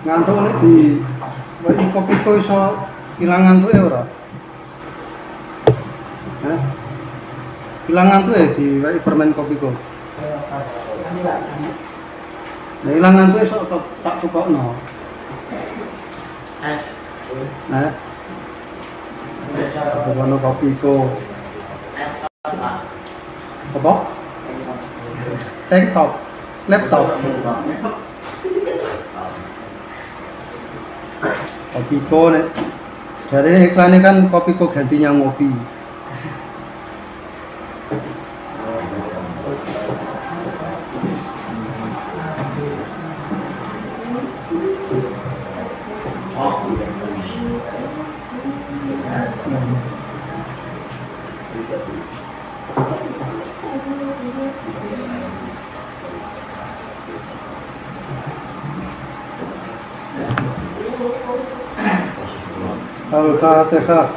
Ngantuk nek di wae kopi kok iso ilang ngantuke ora? Hah? Ilang ngantuke di wae permen kopi kok. Nah ilang ngantuke iso tak tukokno. Nah. Ono kopi kok. Apa? Tank top, laptop. Kopiko nek dari iklannya kan Kopiko gantinya ngopi. Al-Fatihah.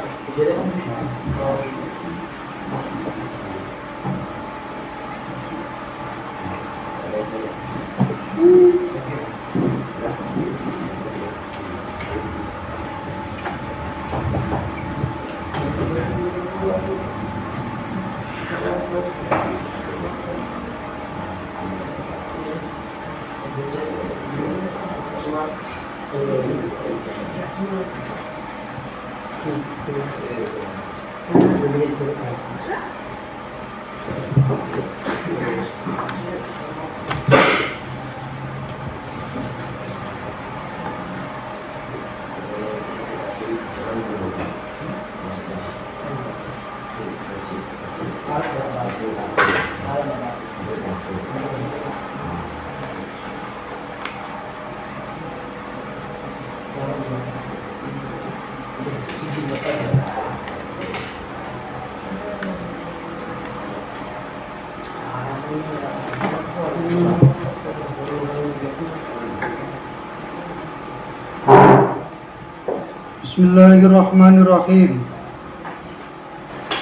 Bismillahirrahmanirrahim.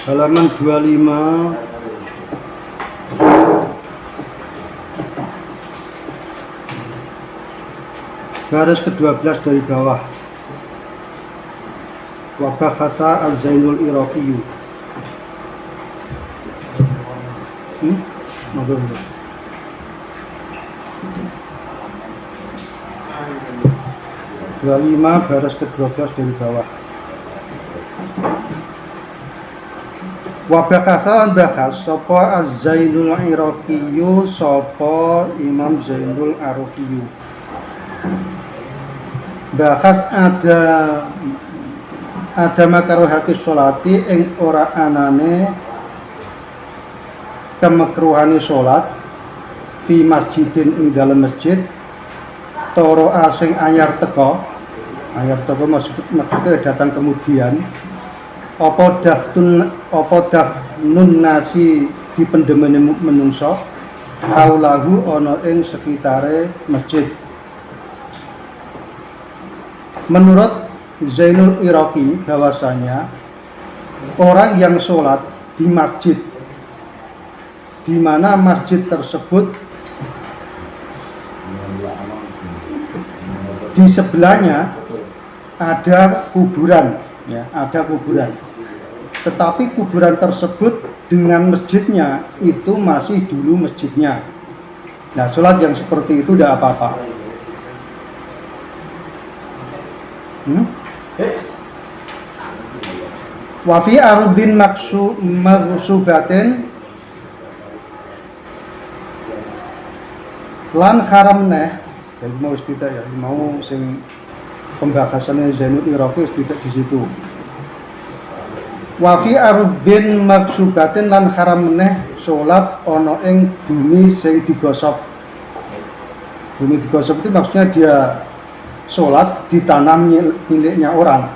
Halaman 25. Garis ke-12 dari bawah. Wa bakhasa Az-Zainul Iraqi. Maaf. 25 baris ke-12 dari bawah. Wa bakhasa bakhas sapa Az-Zainul Iraqi sapa Imam Zainul Iraqi. Bakhas ada makruhati sholati ing ora anane kemakruhane sholat fi masjidin ing dalam masjid toro asing anyar teko maksudnya datang kemudian apa dafnun nasi dipendemene menungso aulahu ana ing sekitare masjid. Menurut Zainul Iraqi bahwasanya orang yang sholat di masjid di mana masjid tersebut di sebelahnya ada kuburan, ya, ada kuburan. Tetapi kuburan tersebut dengan masjidnya itu masih dulu masjidnya. Nah, sholat yang seperti itu tidak apa-apa. Wa fi ardin maksubatin lan haram neh. Jadi mau tidak ya, mau sing pembahasannya Zainul Iraqi tidak di situ. Wa fi ardin maksubatin lan haram neh salat ana ing bumi sing digosok. Bumi digosok itu maksudnya dia sholat di tanah miliknya orang.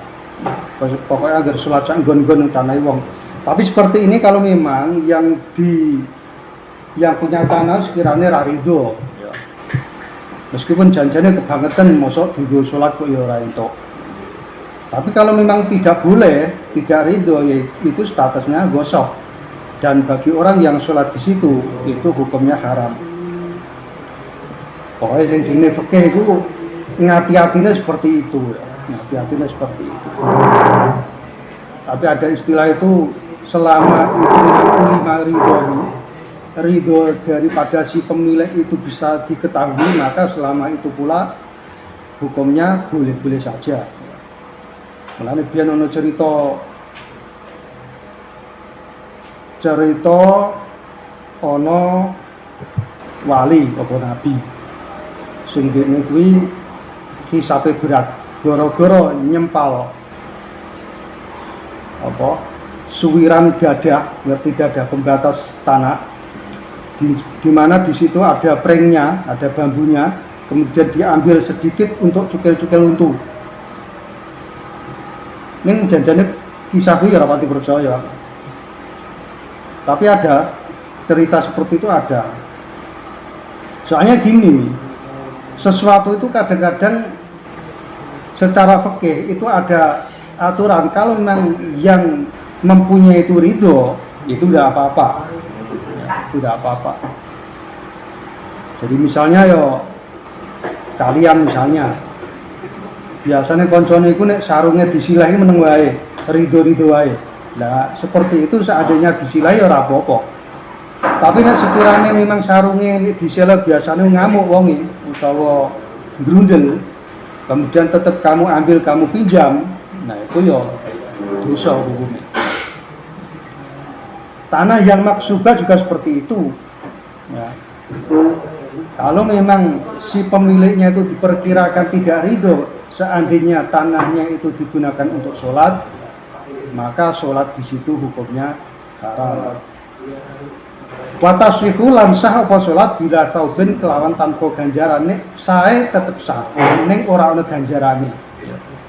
Pokoknya agar sholat sak nggon-nggon tanah wong. Tapi seperti ini kalau memang yang punya tanah sekiranya ra ridho, Meskipun janjinya kebangetan, mosok dinggo sholat kok ya ora entuk. Tapi kalau memang tidak boleh, tidak ridho, ya itu statusnya gosok. Dan bagi orang yang sholat di situ, itu hukumnya haram. Pokoknya yang jenis fikih itu ngati-hatinya seperti itu, ya. Ngati-hatinya seperti itu. Tapi ada istilah itu, selama itu lima ridho daripada si pemilik itu bisa diketahui, maka selama itu pula hukumnya boleh-boleh saja. Mulane biyen ana cerita ana wali apa nabi sing dene kuwi hisabe berat gara-gara nyempal apa suwiran dadah, ngerti dadah pembatas tanah di mana di situ ada prengnya, ada bambunya, kemudian diambil sedikit untuk cukel-cukel untu. Ning janjane kisah kuwi ya rapati percaya. Tapi ada cerita seperti itu ada. Soalnya gini, sesuatu itu kadang-kadang secara fikih itu ada aturan, kalau memang yang mempunyai itu ridho, itu tidak apa-apa. Tidak apa-apa. Jadi misalnya kalian misalnya biasanya koncone iku nek sarunge disilahi meneng wae, ridho-ridho wae. Lah seperti itu seandainya disilahi ora apa-apa. Tapi nek sekiranya memang sarunge disilah biasanya ngamuk wonge utawa grundel, kemudian tetap kamu ambil, kamu pinjam, nah itu dosa hukumnya. Tanah yang maksubah juga seperti itu. Ya. Kalau memang si pemiliknya itu diperkirakan tidak ridho, seandainya tanahnya itu digunakan untuk sholat, maka sholat di situ hukumnya haram. Wataswihu lan sah apa sholat bila saubin kelawan tanpa ganjarane, sae tetep sah, ning ora ana ganjarane.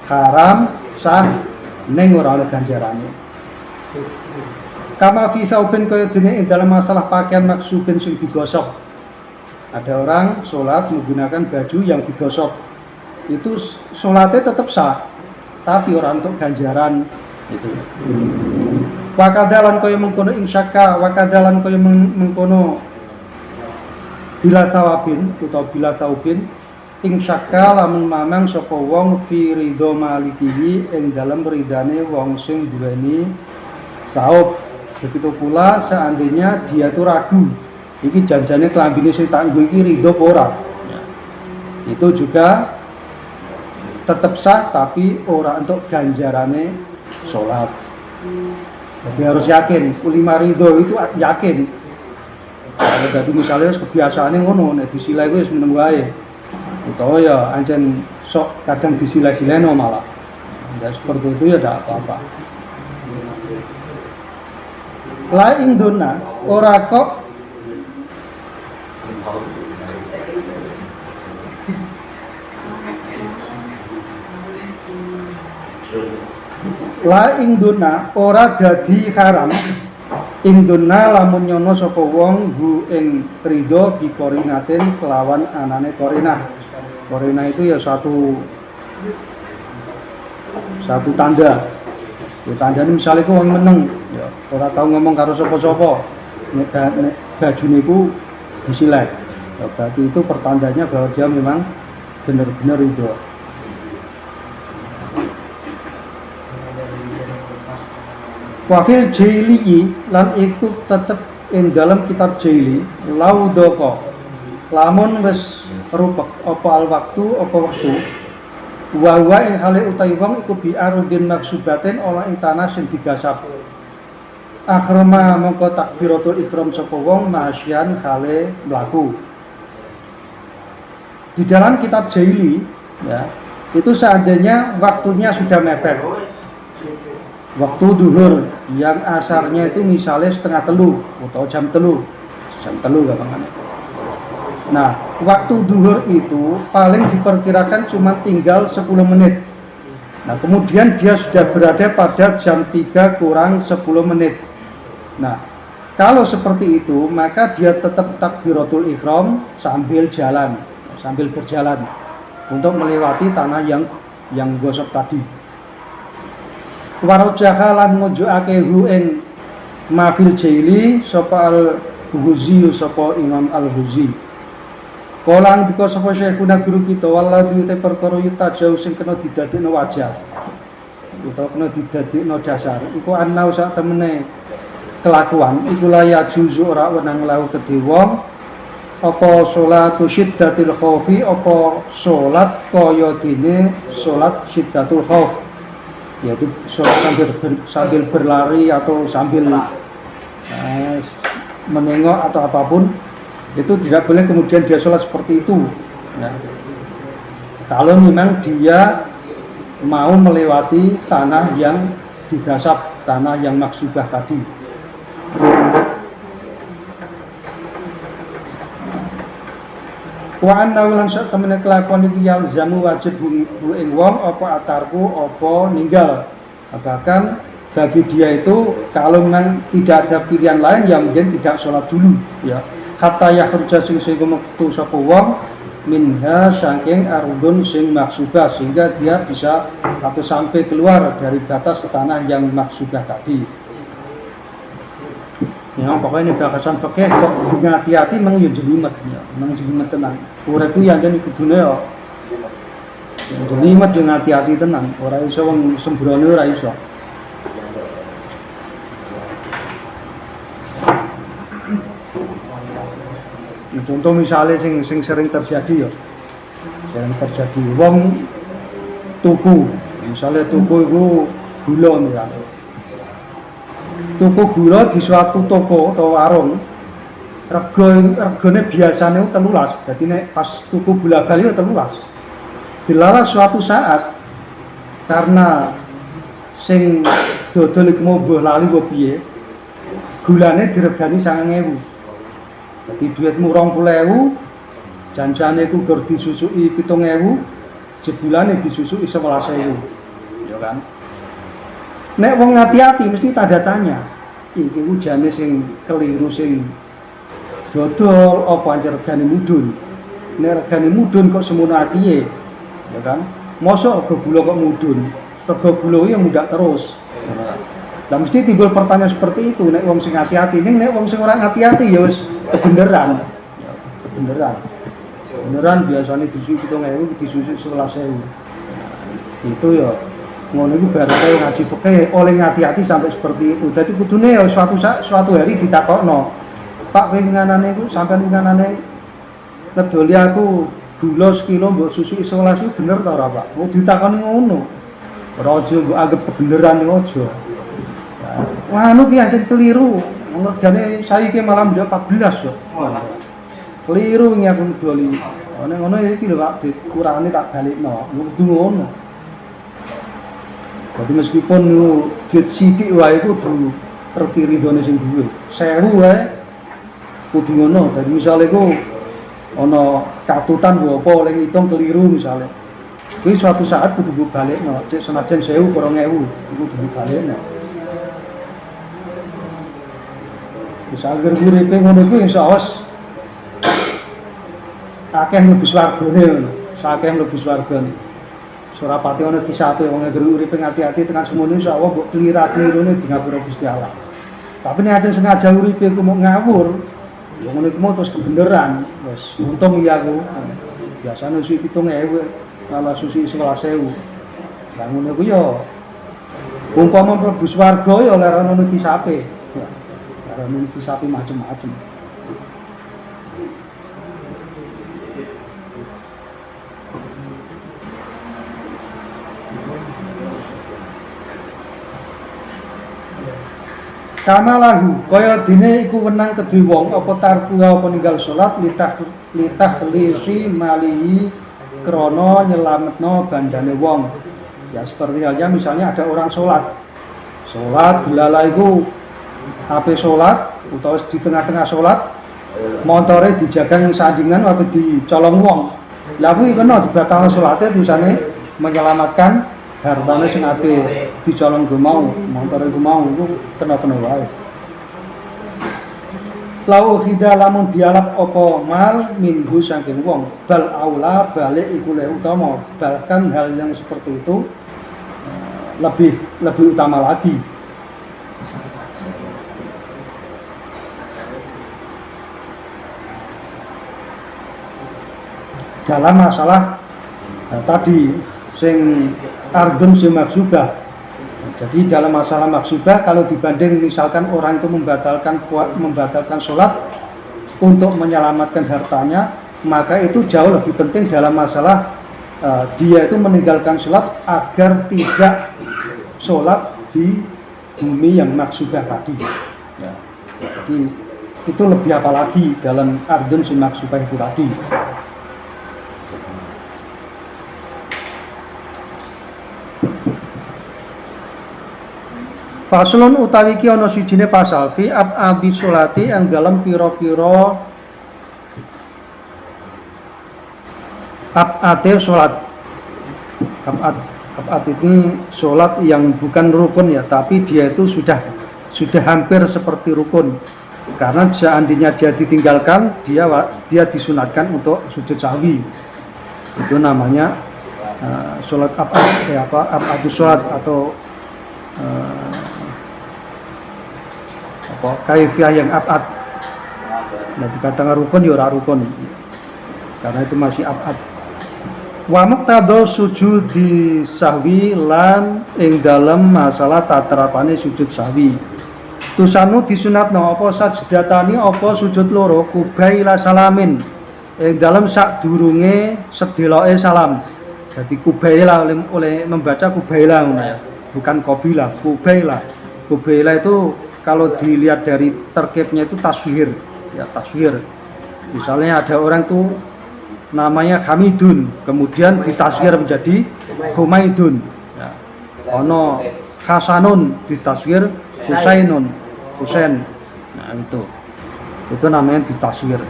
Haram sah ning ora ana ganjarane. Kama fi saubin kaya dene dalam masalah pakaian maksubin sing digosok. Ada orang sholat menggunakan baju yang digosok, itu sholatnya tetap sah, tapi orang untuk ganjaran itu. Wakadalan kaya mengkono insyaka, wakadalan kaya mengkono bila sawabin atau bila saubin, insyaka lamun mamang sapa wong fi ridho malikihi ing dalam ridane wong sing duweni saub. Begitu pula seandainya dia itu ragu, iki janjane klambine sing tak nggo iki ridho apa ora. Ya. Itu juga tetap sah tapi ora untuk ganjarane sholat. Jadi harus yakin, ulima ridho itu yakin. Kalau jadi misalnya kebiasaannya ngono, nek disilai wis meneng wae. Utawa ya ancen sok kadang disilai-sileno malah. Ya seperti itu ya tidak apa-apa. La induna ora kok la induna ora dadi haram induna lamun nyono sapa wong hu ing ridho bi korinatin kelawan anane korinah. Korinah itu ya satu tanda. Ya tandane misale ku wong meneng ya ora tau ngomong karo sapa-sapa. Nek bajune iku disilai. Ya, berarti itu pertandanya bahwa dia memang benar-benar ridho. Wafil jaili lan iku tetep ing dalam kitab jaili laudoko lamun wis rupek apa al waktu apa waktu wa ing hale utawi wong iku bi arudin maksubatin ana ing tanah sing digasap akhrama mongko takbiratul ihram sapa wong masyan hale mlaku. Di dalam kitab jaili ya itu seandainya waktunya sudah mepet, waktu duhur yang asarnya itu misalnya setengah telu atau jam telu gampangnya. Nah waktu duhur itu paling diperkirakan cuma tinggal 10 menit. Nah kemudian dia sudah berada pada jam 3 kurang 10 menit. Nah kalau seperti itu maka dia tetap takbiratul ihram sambil jalan sambil berjalan untuk melewati tanah yang gosok tadi. Warajaha lan ngujukake hu ing mafil jaili sapa al-Huzi sapa Imam al-Huzi. Kolang dika sapa syekhuna guru kita waladhi te perkara yutajau sing kena didadekno wajah. Utawa kena didadekno dasar. Iku ana sak temene kelakuan iku laya juzu ora wenang lahu kedhe wong apa sholatu syiddatil khaufi apa salat kaya dene salat syiddatul khauf, yaitu salat sambil berlari atau sambil menengok atau apapun, itu tidak boleh kemudian dia sholat seperti itu. Nah, kalau memang dia mau melewati tanah yang digasap, tanah yang maksubah tadi. Wa anna lan sak temene kelakuan iki yalzamu wajib ing wong apa atarku apa ninggal. Bahkan bagi dia itu kalau memang tidak ada pilihan lain yang mungkin tidak sholat dulu ya. Hatta yakhruja sing metu sapa wong minha saking ardun sing maksubah, sehingga dia bisa atau sampai keluar dari batas tanah yang maksubah tadi. Ya, pokoknya ini bakasan fikih kok hati-hati mang yo jelimet ya, mang jelimet tenan. Urip ku yang jane kudune yo. Jelimet yo hati-hati tenan, ora iso wong sembrono ora iso. Contoh misalnya sing sering terjadi ya. Sering terjadi wong tuku, misalnya tuku itu gula misalnya. Tuku gula di suatu toko atau warung, regane biasanya 13, jadi nek pas tuku gula bali 13. Dilaras suatu saat karena sing dodol iku mau mbah lali apa piye, gulane diregani 9.000. Jadi duitmu 20.000, janjane iku gur disusuki 7.000, jebulane disusuki 11.000. Ya kan? Nek wong hati-hati mesti tanda tanya. Iki ku jane sing keliru sing dodol apa anjir regane mudhun. Nek regane mudhun kok semono piye? Ya kan? Mosok rego gula kok mudhun. Rego gula yang mudak terus. Lah mesti timbul pertanyaan seperti itu nek wong sing hati-hati. Nek wong sing ora hati-hati ya wis kebeneran. Ya, kebeneran. Beneran biasanya disusuki 7.000 disusuki 11.000. Itu ya ngono iku bareng ngaji fikih oleh hati-hati sampai seperti itu. Dadi kudune ya suatu hari ditakokno. Pak winganane iku sampean winganane ngedoli aku gula sekilo mbok susuki 11 iku bener ta ora, Pak? Mau ditakoni ngono. Ora aja mbok anggap kebeneran aja. Wah, anu ki ancen keliru. Regane saiki malah ndak 14 kok. Keliru iki aku ngedoli. Nek ngono iki lho Pak, dikurangane tak balikno. Kudu ngono. Jadi meskipun duit sithik wae kudu ngerti ridhone sing duwe. 1000 wae kudu ngono. Dadi misale iku ana katutan apa oleh ngitung keliru misale. Kuwi suatu saat kudu balekno. Cek senajan 1000 2.000 iku kudu balekno. Wis anger uripe ngono kuwi insyaallah akeh mlebu swargane ngono. Sakeh mlebu swargane. Surapati ana kisate wong anggere uripe ngati-ati tekan semono insyaallah mbok klirake-klirune di ngapura Gusti Allah. Tapi nek ajeng sengaja uripe ku mau ngawur, ya ngono iku mau terus kebeneran. Wis untung iya aku. Biasane suwi 7.000, malah susi 11.000. Lah ngono ku ya umpama mlebu swarga ya ora ono kisape. Ora ono kisape macem-macem. Kama lahu kaya dene iku wenang kedhe wong apa tarku apa ninggal salat litah lisi malihi krana nyelametno bandane wong. Ya seperti halnya misalnya ada orang salat delala iku ape salat utawa di tengah-tengah salat montore dijagang sandingan apa dicolong wong. Lah kuwi kena dibatalno salate tulisane menyelamatkan hartane sing ape dicolong go mau, montore go mau iku kena wae. lau hida lamun dialap apa mal minggu saking wong bal aula balik iku le utama, bahkan hal yang seperti itu lebih utama lagi. Dalam masalah tadi sing ardun sing maksubah. Jadi dalam masalah maksubah, kalau dibanding misalkan orang itu membatalkan sholat untuk menyelamatkan hartanya, maka itu jauh lebih penting dalam masalah dia itu meninggalkan sholat agar tidak sholat di bumi yang maksubah tadi. Ya. Jadi itu lebih apalagi dalam ardun si maksubah itu tadi. Faslun utawi ki ana sijine pasal fi ab'adi sholati yang dalam pira-pira ab'ate sholat. Ab'ad ini sholat yang bukan rukun ya, tapi dia itu sudah hampir seperti rukun. Karena seandainya dia ditinggalkan, dia disunatkan untuk sujud sahwi. Itu namanya sholat ab'adus sholat atau kaifiyah yang ab'ad. Nah, dikatakan rukun ya ora rukun. Karena itu masih ab'ad. Wa muqtadha sujudi sahwi lan ing dalem masalah tatrapane sujud sahwi. Tusanu disunatno apa sajdatani apa sujud loro kubaila salamin. Ing dalem sadurunge sedeloke salam. Jadi kubaila oleh membaca kubaila ya. Bukan qabila, kubaila. Kubaila itu kalau dilihat dari terkibnya itu taswir, ya taswir. Misalnya ada orang tuh namanya Hamidun, kemudian ditaswir menjadi Humaidun. Ya. Ono Hasanun ditaswir Husainun, Husain. Nah itu namanya ditaswir.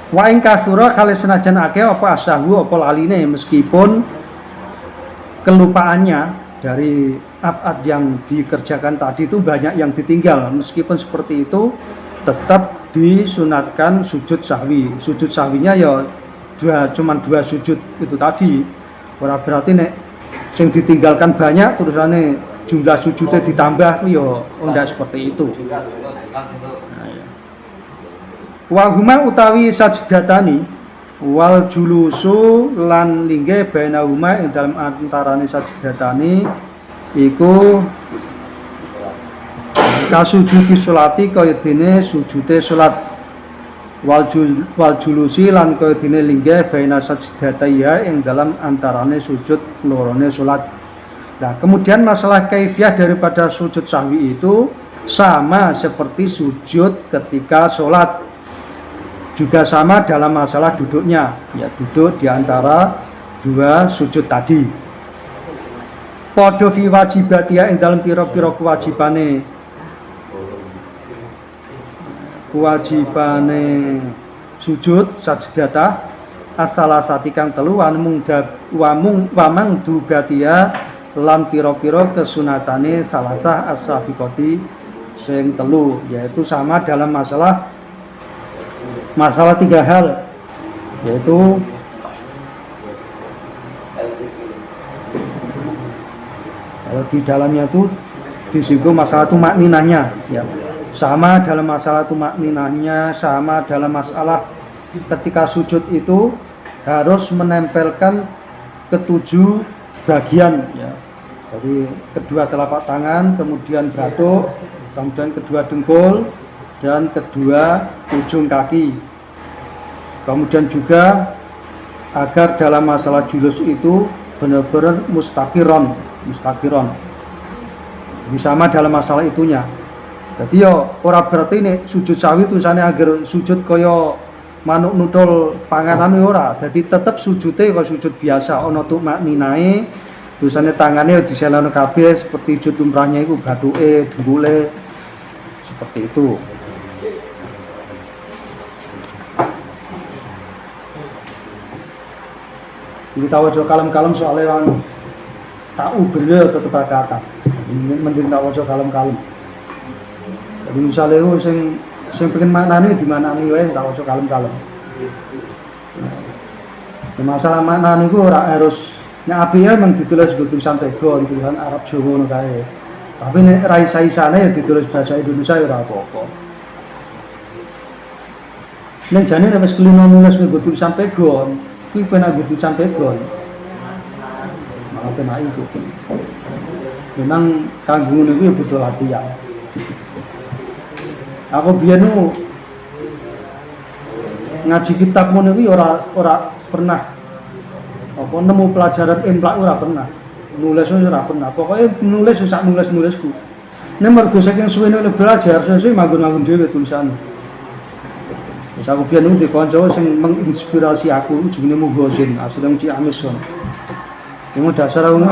Wa ing kasura kali senajan akeh apa asahu apa laline, meskipun kelupaannya dari ab'ad yang dikerjakan tadi itu banyak yang ditinggal, meskipun seperti itu tetap disunatkan sujud sahwi. Sujud sahwinya ya cuman dua sujud itu tadi. Ora berarti nek sing ditinggalkan banyak terusane jumlah sujudnya ditambah ya ndak seperti itu. Nah, ya. Wa huma utawi sajdatani wal julusu lan lingge bainahuma ing dalam antarane sajdatani iku kasujudi sholati kaya dene sujude salat wal julusi lan kaya dene lingge baina sajdataya ing dalam antarane sujud lorone salat. Nah, kemudian masalah kaifiyah daripada sujud sahwi itu sama seperti sujud ketika sholat, juga sama dalam masalah duduknya, ya duduk di antara dua sujud tadi. Padha fi wajibatia ing dalam pira-pira kewajibane sujud sajdata as-salasati kang telu wa mung dubatia lan pira-pira kesunatane salasah as-sabiqati sing telu, yaitu sama dalam masalah tiga hal, yaitu kalau di dalamnya itu disinggung masalah tumakninahnya, ya sama dalam masalah tumakninahnya, sama dalam masalah ketika sujud itu harus menempelkan ketujuh bagian, ya. Jadi kedua telapak tangan, kemudian batuk, kemudian kedua dengkul, dan kedua ujung kaki. Kemudian juga agar dalam masalah julus itu benar-benar mustaqiron. Jadi sama dalam masalah itunya. Jadi yo ora berarti nih sujud sahwi tulisane agar sujud kaya manuk nutul panganan ora. Jadi tetap sujudnya kaya sujud biasa, ana tumakninae, tulisane tangane diselano kabeh seperti sujud lumrahnya iku bathuke, dengkule. Seperti itu. Jadi tahu kalam-kalam soalnya tahu beliau tetap kata. mending tak waca kalem-kalem. Jadi misale ku sing pengen maknane dimaknani wae tak waca kalem-kalem. Masalah makna niku ora harus nek api ya memang ditulis tulisan Tego, tulisan Arab Jawa ngono kae. Tapi nek ra isa-isane ya ditulis bahasa Indonesia ya ora apa-apa. Nek jane nek wis kelima nulis nggo tulisan Tego, iki penak nggo tulisan Tego. Malah penak itu. Memang kanggo ngono kuwi butuh latihan. Aku biyen ngaji kitab ngono kuwi ora pernah apa nemu pelajaran imlak ora pernah, nulis ora pernah, pokoknya nulis sak nulisku. Nek mergo saking suwene belajar sesuk manggon-manggon dhewe tulisane. Wis aku biyen di kanca sing menginspirasi aku jenenge Mughazin, asline Ciamis son. Iku dasar wong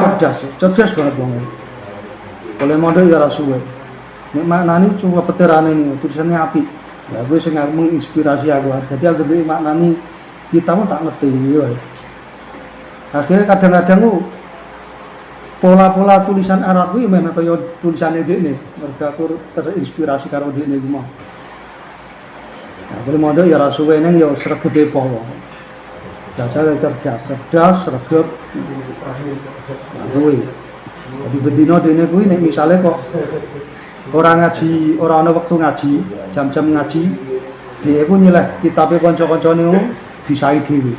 cerdas banget wong. Oleh mondok ya ora suwe. Nek maknani cuma peterane niku tulisannya apik. Ya gue sing menginspirasi aku. Jadi aku dhewe maknani kita mau tak ngerti ya. Akhirnya kadang-kadang pola-pola tulisan Arab itu memang kaya tulisannya dekne. Mergo aku terinspirasi karo dekne iku mau. Nah, kalau mau ya ra suwe ning ya sregep apa. Dasare cerdas, sregep. Kuwi. Jadi bedino dekne kuwi nek misale kok ora ngaji, ora ana wektu ngaji, jam-jam ngaji, dia ku nyileh kitabe kanca-kancane disai dhewe.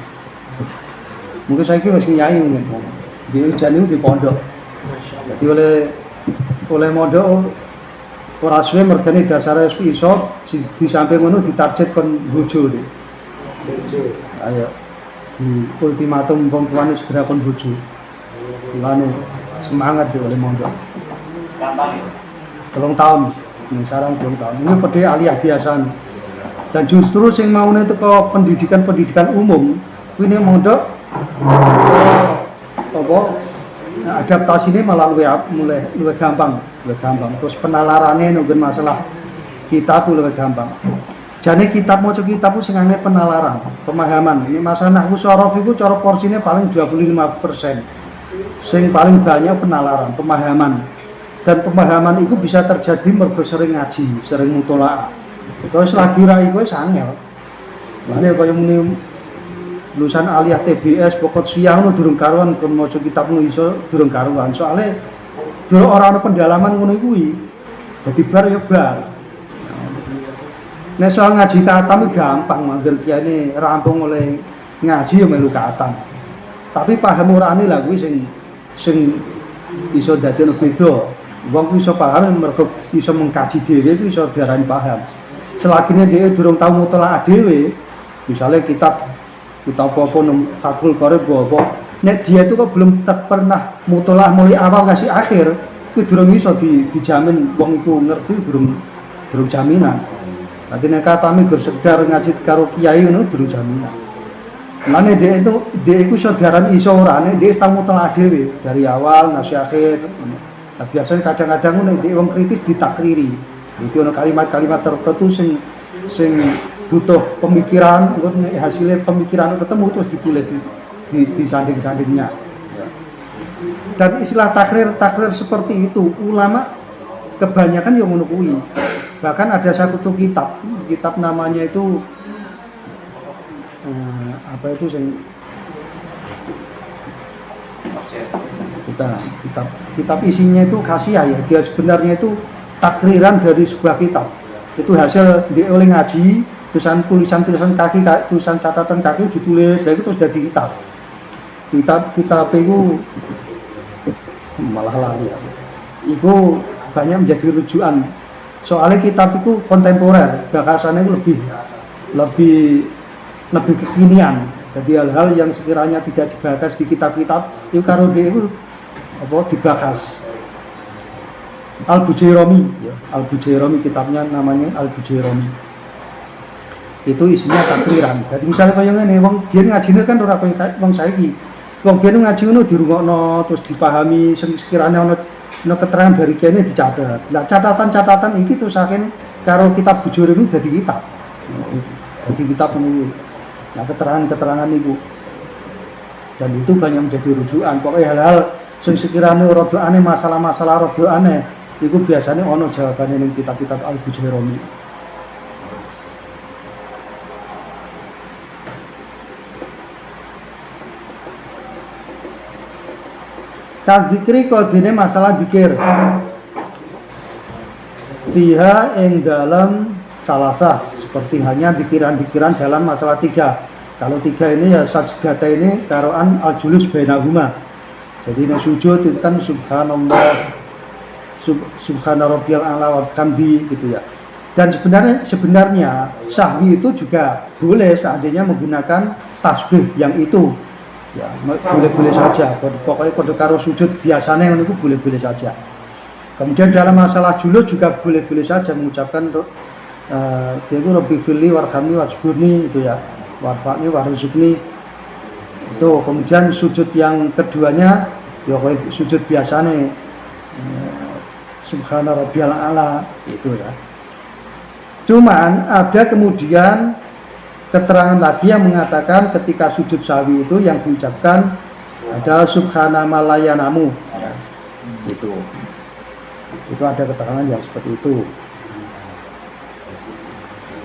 Mungkin saiki wis nyai mungkin. Dhewe jane di pondok. Jadi oleh mondok ora suwe mergane dasare wis iso di samping ngono ditarget kon bojo. Ayo di ultimatum wong tuane segera kon bojo. Lane semangat oleh mondok. 3 tahun. Ini sarang 2 tahun. Ini pede aliyah biasa. Dan justru sing maune teko pendidikan umum, kuwi nek mondok apa adaptasine malah mulai luwih gampang. Terus penalarane nunggu masalah kitab luwih gampang. Jane kitab maca kitab sing angel penalaran, pemahaman. Ini masalah nahwu sorof iku cara porsine paling 25%. Sing paling banyak penalaran, pemahaman. Dan pemahaman itu bisa terjadi mergo sering ngaji, sering mutolaah. Terus lagi ra iku wis angel. Lane kaya muni lulusan aliyah TBS pokok siang ngono durung karuan kon maca kitab ngono iso durung karuan. Soale durung ora ana pendalaman ngono kuwi. Dadi bar ya bar. Nek soal ngaji katam gampang mangger kiyane rampung oleh ngaji ya melu katam. Tapi paham urane lah kuwi sing iso dadi beda. Wong iso paham mergo iso mengkaji dhewe iku iso diarani paham. Selagine dia durung tau mutolaah dhewe, misalnya kitab apa Fathul Qorib apa, nek dia itu kok belum pernah mutolaah mulai awal ngasih akhir, itu durung iso dijamin wong iku ngerti durung jaminan. Nanti nek katami gur sekedar ngaji karo kiai ngono durung jaminan. Lane dia iku iso diarani iso ora nek dia tau mutolaah dhewe dari awal ngasih akhir. Nah, biasanya kadang-kadang nek dia wong kritis ditakriri. Itu ada kalimat-kalimat tertentu sing butuh pemikiran, hasilnya pemikiran ketemu terus ditulis di sanding-sandingnya. Dan istilah takrir seperti itu ulama kebanyakan yang menukui. Bahkan ada satu kitab namanya itu apa itu sing kitab isinya itu khasiah ya. Dia sebenarnya itu takriran dari sebuah kitab. Itu hasil oleh ngaji, tulisan kaki, tulisan catatan kaki ditulis, lagi terus jadi kitab. Kitab itu malah lali. Itu banyak menjadi rujukan. Soalnya kitab itu kontemporer, gagasannya itu lebih kekinian. Jadi hal-hal yang sekiranya tidak dibahas di kitab-kitab itu karo dia itu apa dibahas. Al-Bujairami kitabnya namanya Al-Bujairami. Itu isinya takriran. Jadi misalnya kaya ngene wong biyen ngajine kan ora kaya wong saiki. Wong biyen ngaji ngono dirungokno terus dipahami sekiranya ana keterangan dari kene dicatat. Lah catatan-catatan iki terus akhirnya karo kitab Bujairami dadi kitab. Dadi kitab niku. Nah keterangan-keterangan niku. Dan itu banyak menjadi rujukan. Pokoknya hal-hal sing sekirane ora doane masalah-masalah ora doane iku biasane ana jawabane ning kitab-kitab Al-Bujaironi. Kadzikri kodine masalah zikir. Fiha ing dalam salasah, seperti hanya dikiran-dikiran dalam masalah 3. Kalau 3 ini ya sajdata ini karoan al-julus bainahuma. Jadi ini sujud itu kan subhanallah, subhana rabbiyal a'la wa bihamdi gitu ya. Dan sebenarnya sahwi itu juga boleh seandainya menggunakan tasbih yang itu. Ya, boleh-boleh saja. Pokoknya pada karo sujud biasanya itu boleh-boleh saja. Kemudian dalam masalah julus juga boleh-boleh saja mengucapkan dia itu Rabbi firli warhamni wajburni itu ya, warfa'ni warzuqni itu. Kemudian sujud yang keduanya ya sujud biasanya subhana rabbiyal a'la itu ya. Cuman ada kemudian keterangan lagi yang mengatakan ketika sujud sahwi itu yang diucapkan adalah subhana malayanamu ya, itu ada keterangan yang seperti itu.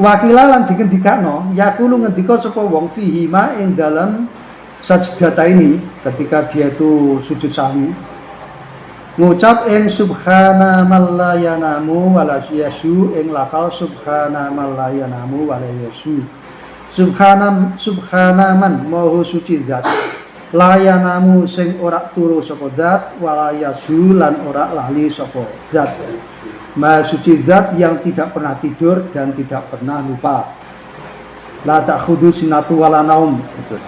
Wakila lan digendikano yaqulu ngendika sapa wong fihi ma ing dalam sajdata ini ketika dia itu sujud sahwi ngucap ing subhana malayanamu wala yasu ing lafal subhana malayanamu wala yasu. Subhana man maha suci zat layanamu sing ora turu sapa zat wala yasu lan ora lali sapa zat. Maha suci zat yang tidak pernah tidur dan tidak pernah lupa. La ta'khudhu sinatu wala naum itu.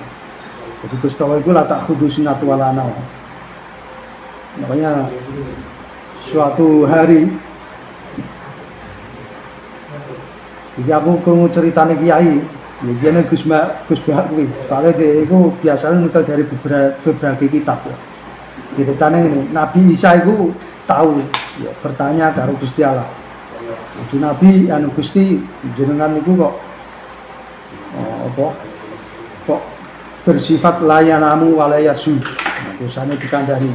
Jadi Gustawa itu la ta'khudhu sinatu wala naum. Makanya suatu hari aku krungu ceritane kiai. Ya dia Gus Bahak kuwi. Soalnya dia itu biasanya nukil dari berbagai kitab ya. Ceritanya ini, Nabi Isa itu tahu ya, bertanya karo Gusti Allah. Jadi Nabi anu Gusti jenengan niku kok kok bersifat layanamu walayasu. Dosane dikandani.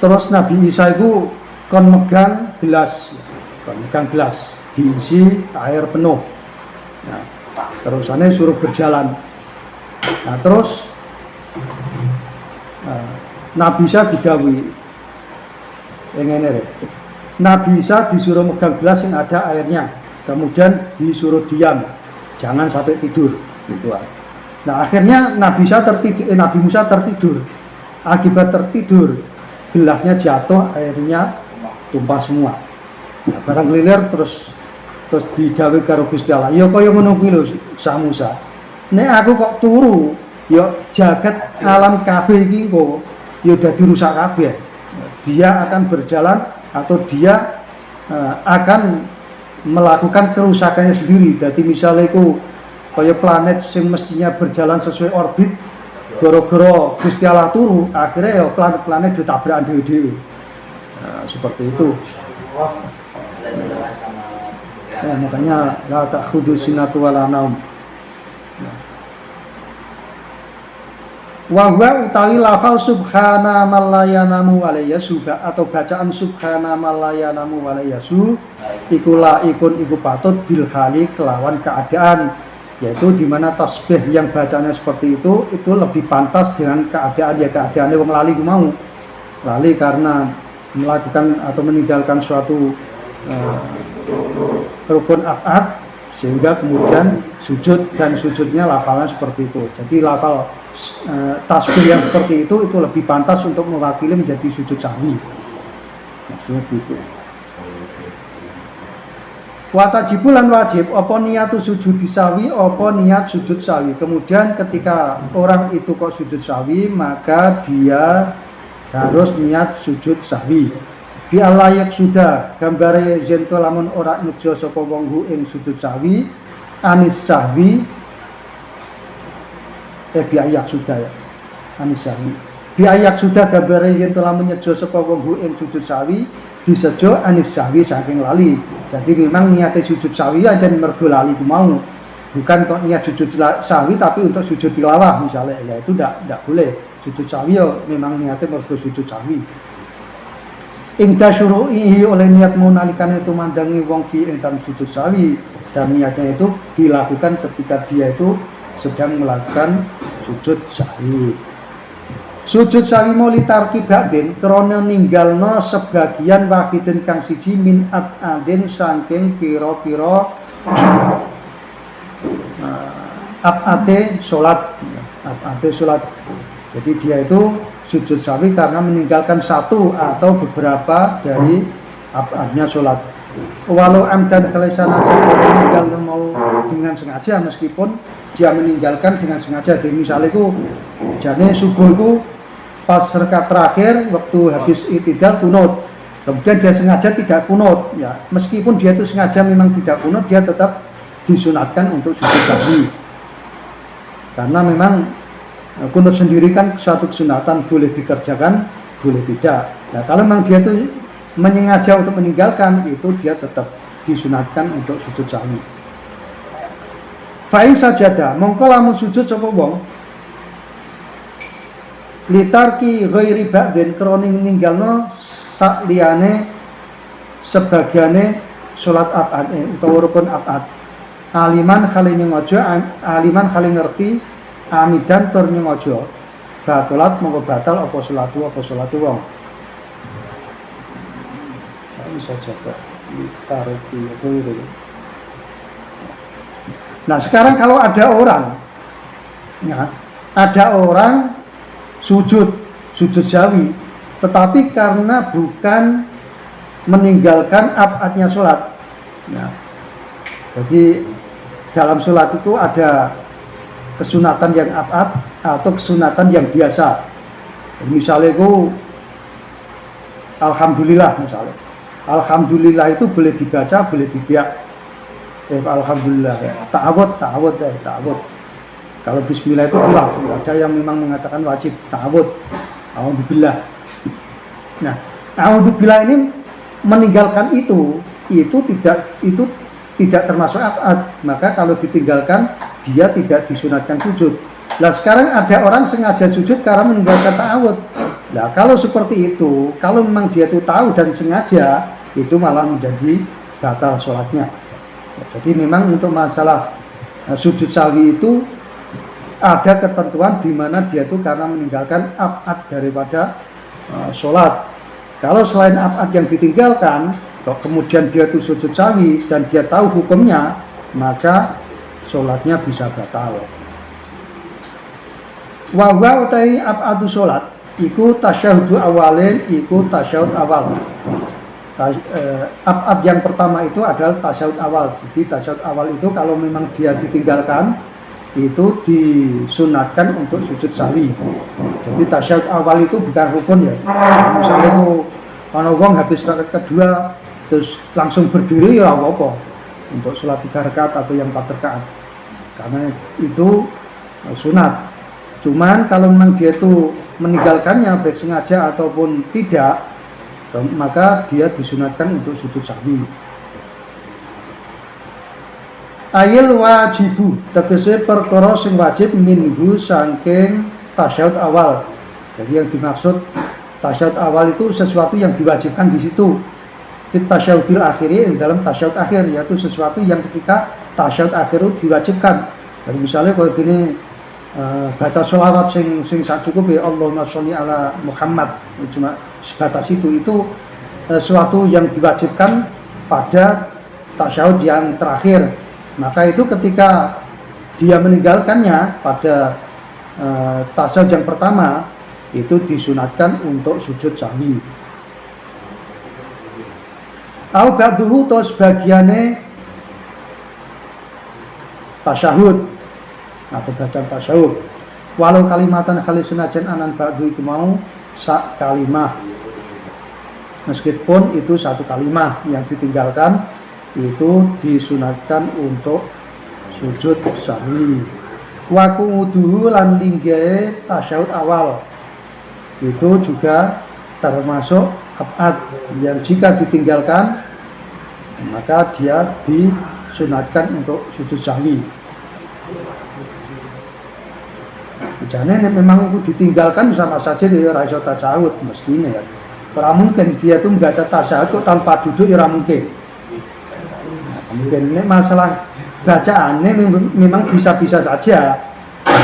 Terus Nabi Isa itu kon megang gelas diisi air penuh. Nah, terusannya suruh berjalan. Nah, terus Nabi Isa didhawuhi ngene. Nabi Isa disuruh megang gelas yang ada airnya, kemudian disuruh diam, jangan sampai tidur gitu. Nah, akhirnya Nabi Musa tertidur. Akibat tertidur, gelasnya jatuh, airnya tumpah semua. Nah, barang lilir terus didhawuhi karo Gusti Allah, ya kaya ngono kuwi lho Sa Musa. Nek aku kok turu, ya jagat alam kabeh iki kok ya dadi rusak kabeh. Dia akan berjalan atau dia akan melakukan kerusakannya sendiri. Jadi misalnya iku kaya planet sing mestinya berjalan sesuai orbit, gara-gara Gusti Allah turu, akhirnya ya planet-planet ditabrakan dhewe-dhewe. Nah, seperti itu. Ya, makanya la ta'khudhu sinatu wala naum. Wa huwa utawi lafal subhana malayanamu walayasu atau bacaan subhana malayanamu walayasu iku laikun iku patut bil khali kelawan keadaan, yaitu di mana tasbih yang bacanya seperti itu lebih pantas dengan keadaannya wong lali ku mau. Lali karena melakukan atau meninggalkan suatu rukun akad sehingga kemudian sujud dan sujudnya lafalnya seperti itu. Jadi lafal tasbih yang seperti itu lebih pantas untuk mewakili menjadi sujud sahwi. Maksudnya begitu. Watajibulan wajib apa niatu sujud sahwi apa niat sujud sahwi. Kemudian ketika orang itu kok sujud sahwi maka dia harus niat sujud sahwi. Bi alayak sudah gambare jento lamun ora nyejo sapa wong hu ing sujud sahwi anis sahwi bi ayak sudah ya anis sahwi bi ayak sudah gambare jento lamun nyejo sapa wong hu ing sujud sahwi disejo anis sahwi saking lali. Jadi memang niate sujud sahwi aja mergo lali ku mau. bukan kok niat sujud sahwi tapi untuk sujud tilawah misalnya, ya itu tidak boleh. Sujud sahwi ya memang niatnya mergo sujud sahwi. Ingda syuru'ihi oleh niat nalikane itu mandangi wong fi ing dalam sujud sahwi, dan niatnya itu dilakukan ketika dia itu sedang melakukan sujud sahwi. Sujud sahwi mau litarki ba'din krana ninggalno sebagian wahidin kang siji min adin saking pira-pira abate salat. Jadi dia itu sujud sahwi karena meninggalkan satu atau beberapa dari abadnya salat. Walau amdan kalesan meninggal mau dengan sengaja, meskipun dia meninggalkan dengan sengaja. Jadi misalnya itu jane subuh itu pas rakaat terakhir waktu habis i'tidal kunut, kemudian dia sengaja tidak kunut, ya meskipun dia itu sengaja memang tidak kunut, dia tetap disunatkan untuk sujud sahwi. Karena memang kunut sendiri kan suatu kesunatan, boleh dikerjakan, boleh tidak. Nah kalau memang dia itu menyengaja untuk meninggalkan, itu dia tetap disunatkan untuk sujud sahwi. Fa'in sajadah mongko lamun sujud sapa wong litarki ghairi ba'din kroning ninggalno sak liyane sebagiane salat abad utawa rukun abad, aliman kali ngerti amidan tur nyengaja batalat mongko batal apa salatu wong. Bisa jaga litarki ghairi. Nah sekarang kalau ada orang sujud sahwi, tetapi karena bukan meninggalkan abadnya sholat. Nah, jadi dalam sholat itu ada kesunatan yang abad atau kesunatan yang biasa. Misalnya itu alhamdulillah misalnya. Alhamdulillah itu boleh dibaca, boleh tidak. Alhamdulillah ya. Ta'awud. Kalau bismillah itu khilaf, ada yang memang mengatakan wajib ta'awud. A'udzubillah. Nah, a'udzubillah ini meninggalkan itu tidak termasuk abad. Maka kalau ditinggalkan dia tidak disunatkan sujud. Nah, sekarang ada orang sengaja sujud karena meninggalkan ta'awud. Nah, kalau seperti itu, kalau memang dia itu tahu dan sengaja, itu malah menjadi batal sholatnya. Jadi memang untuk masalah sujud sahwi itu ada ketentuan di mana dia itu karena meninggalkan abad daripada sholat. Kalau selain abad yang ditinggalkan, kemudian dia itu sujud sahwi dan dia tahu hukumnya, maka sholatnya bisa batal. Wa utai abadu sholat, iku tasyahudu awalin, iku tasyahud awal. Abad yang pertama itu adalah tasyahud awal. Jadi tasyahud awal itu kalau memang dia ditinggalkan, itu disunatkan untuk sujud sahwi. Jadi tasyahud awal itu bukan rukun ya. Misalnya itu ana wong habis rakaat kedua terus langsung berdiri ya apa-apa untuk sholat 3 rakaat atau yang 4 rakaat. Karena itu sunat. Cuman kalau memang dia itu meninggalkannya baik sengaja ataupun tidak, maka dia disunatkan untuk sujud sahwi. Ayil wajibu tegese perkara sing wajib minhu saking tasyahud awal. Jadi yang dimaksud tasyahud awal itu sesuatu yang diwajibkan di situ. Fit tasyahudil akhiri dalam tasyahud akhir, yaitu sesuatu yang ketika tasyahud akhir itu diwajibkan. Jadi misalnya kalau ini baca sholawat sing sak cukup ya Allahumma sholli ala Muhammad, cuma sebatas itu sesuatu yang diwajibkan pada tasyahud yang terakhir. Maka itu ketika dia meninggalkannya pada tasyahud yang pertama, itu disunatkan untuk sujud sahwi. Au ba'duhu atau sebagiannya tasyahud atau bacaan tasyahud. Walau kalimatan kali senajan anan ba'du itu mau sak kalimah. Meskipun itu satu kalimah yang ditinggalkan, itu disunatkan untuk sujud sahwi. Wa qu'uduhu lan linggahe tasyahud awal, itu juga termasuk abad yang jika ditinggalkan maka dia disunatkan untuk sujud sahwi. Jane memang itu ditinggalkan sama saja dia ora iso tasawuf mestine kan. Ora mungkin dia tuh membaca tasawuf kok tanpa duduk ya ora mungkin. Mungkin ini masalah bacaannya memang bisa-bisa saja.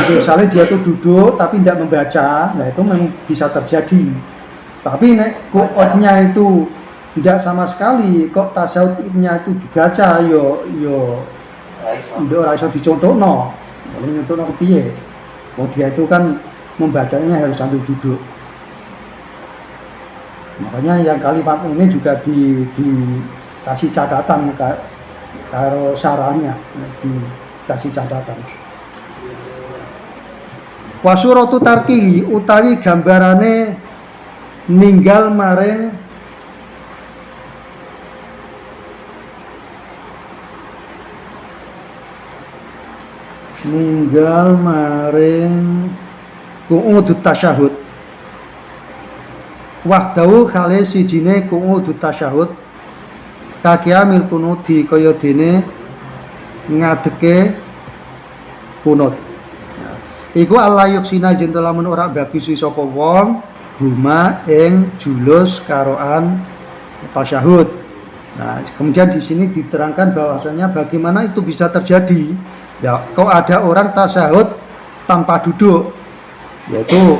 Misalnya dia tuh duduk tapi tidak membaca, nah itu memang bisa terjadi. Tapi nek kuotnya itu tidak sama sekali, kok tasawufnya itu dibaca, yo ora iso dicontohno. Kalau nyontohno piye? Oh dia itu kan membacanya harus sambil duduk. Makanya yang kalimat ini juga dikasih catatan karo sarannya, dikasih catatan. Wasuratu tarkihi utawi gambarane ninggal maring qu'udut tasyahud. Wahdahu khale sijine qu'udut tasyahud kakiamil kunudi kaya dene ngadeke kunut. Iku Allah yuksina jentul lamun ora bagisi sapa wong huma ing julus karoan tasyahud. Nah, kemudian di sini diterangkan bahwasanya bagaimana itu bisa terjadi. Ya, kok ada orang tasyahud tanpa duduk. Yaitu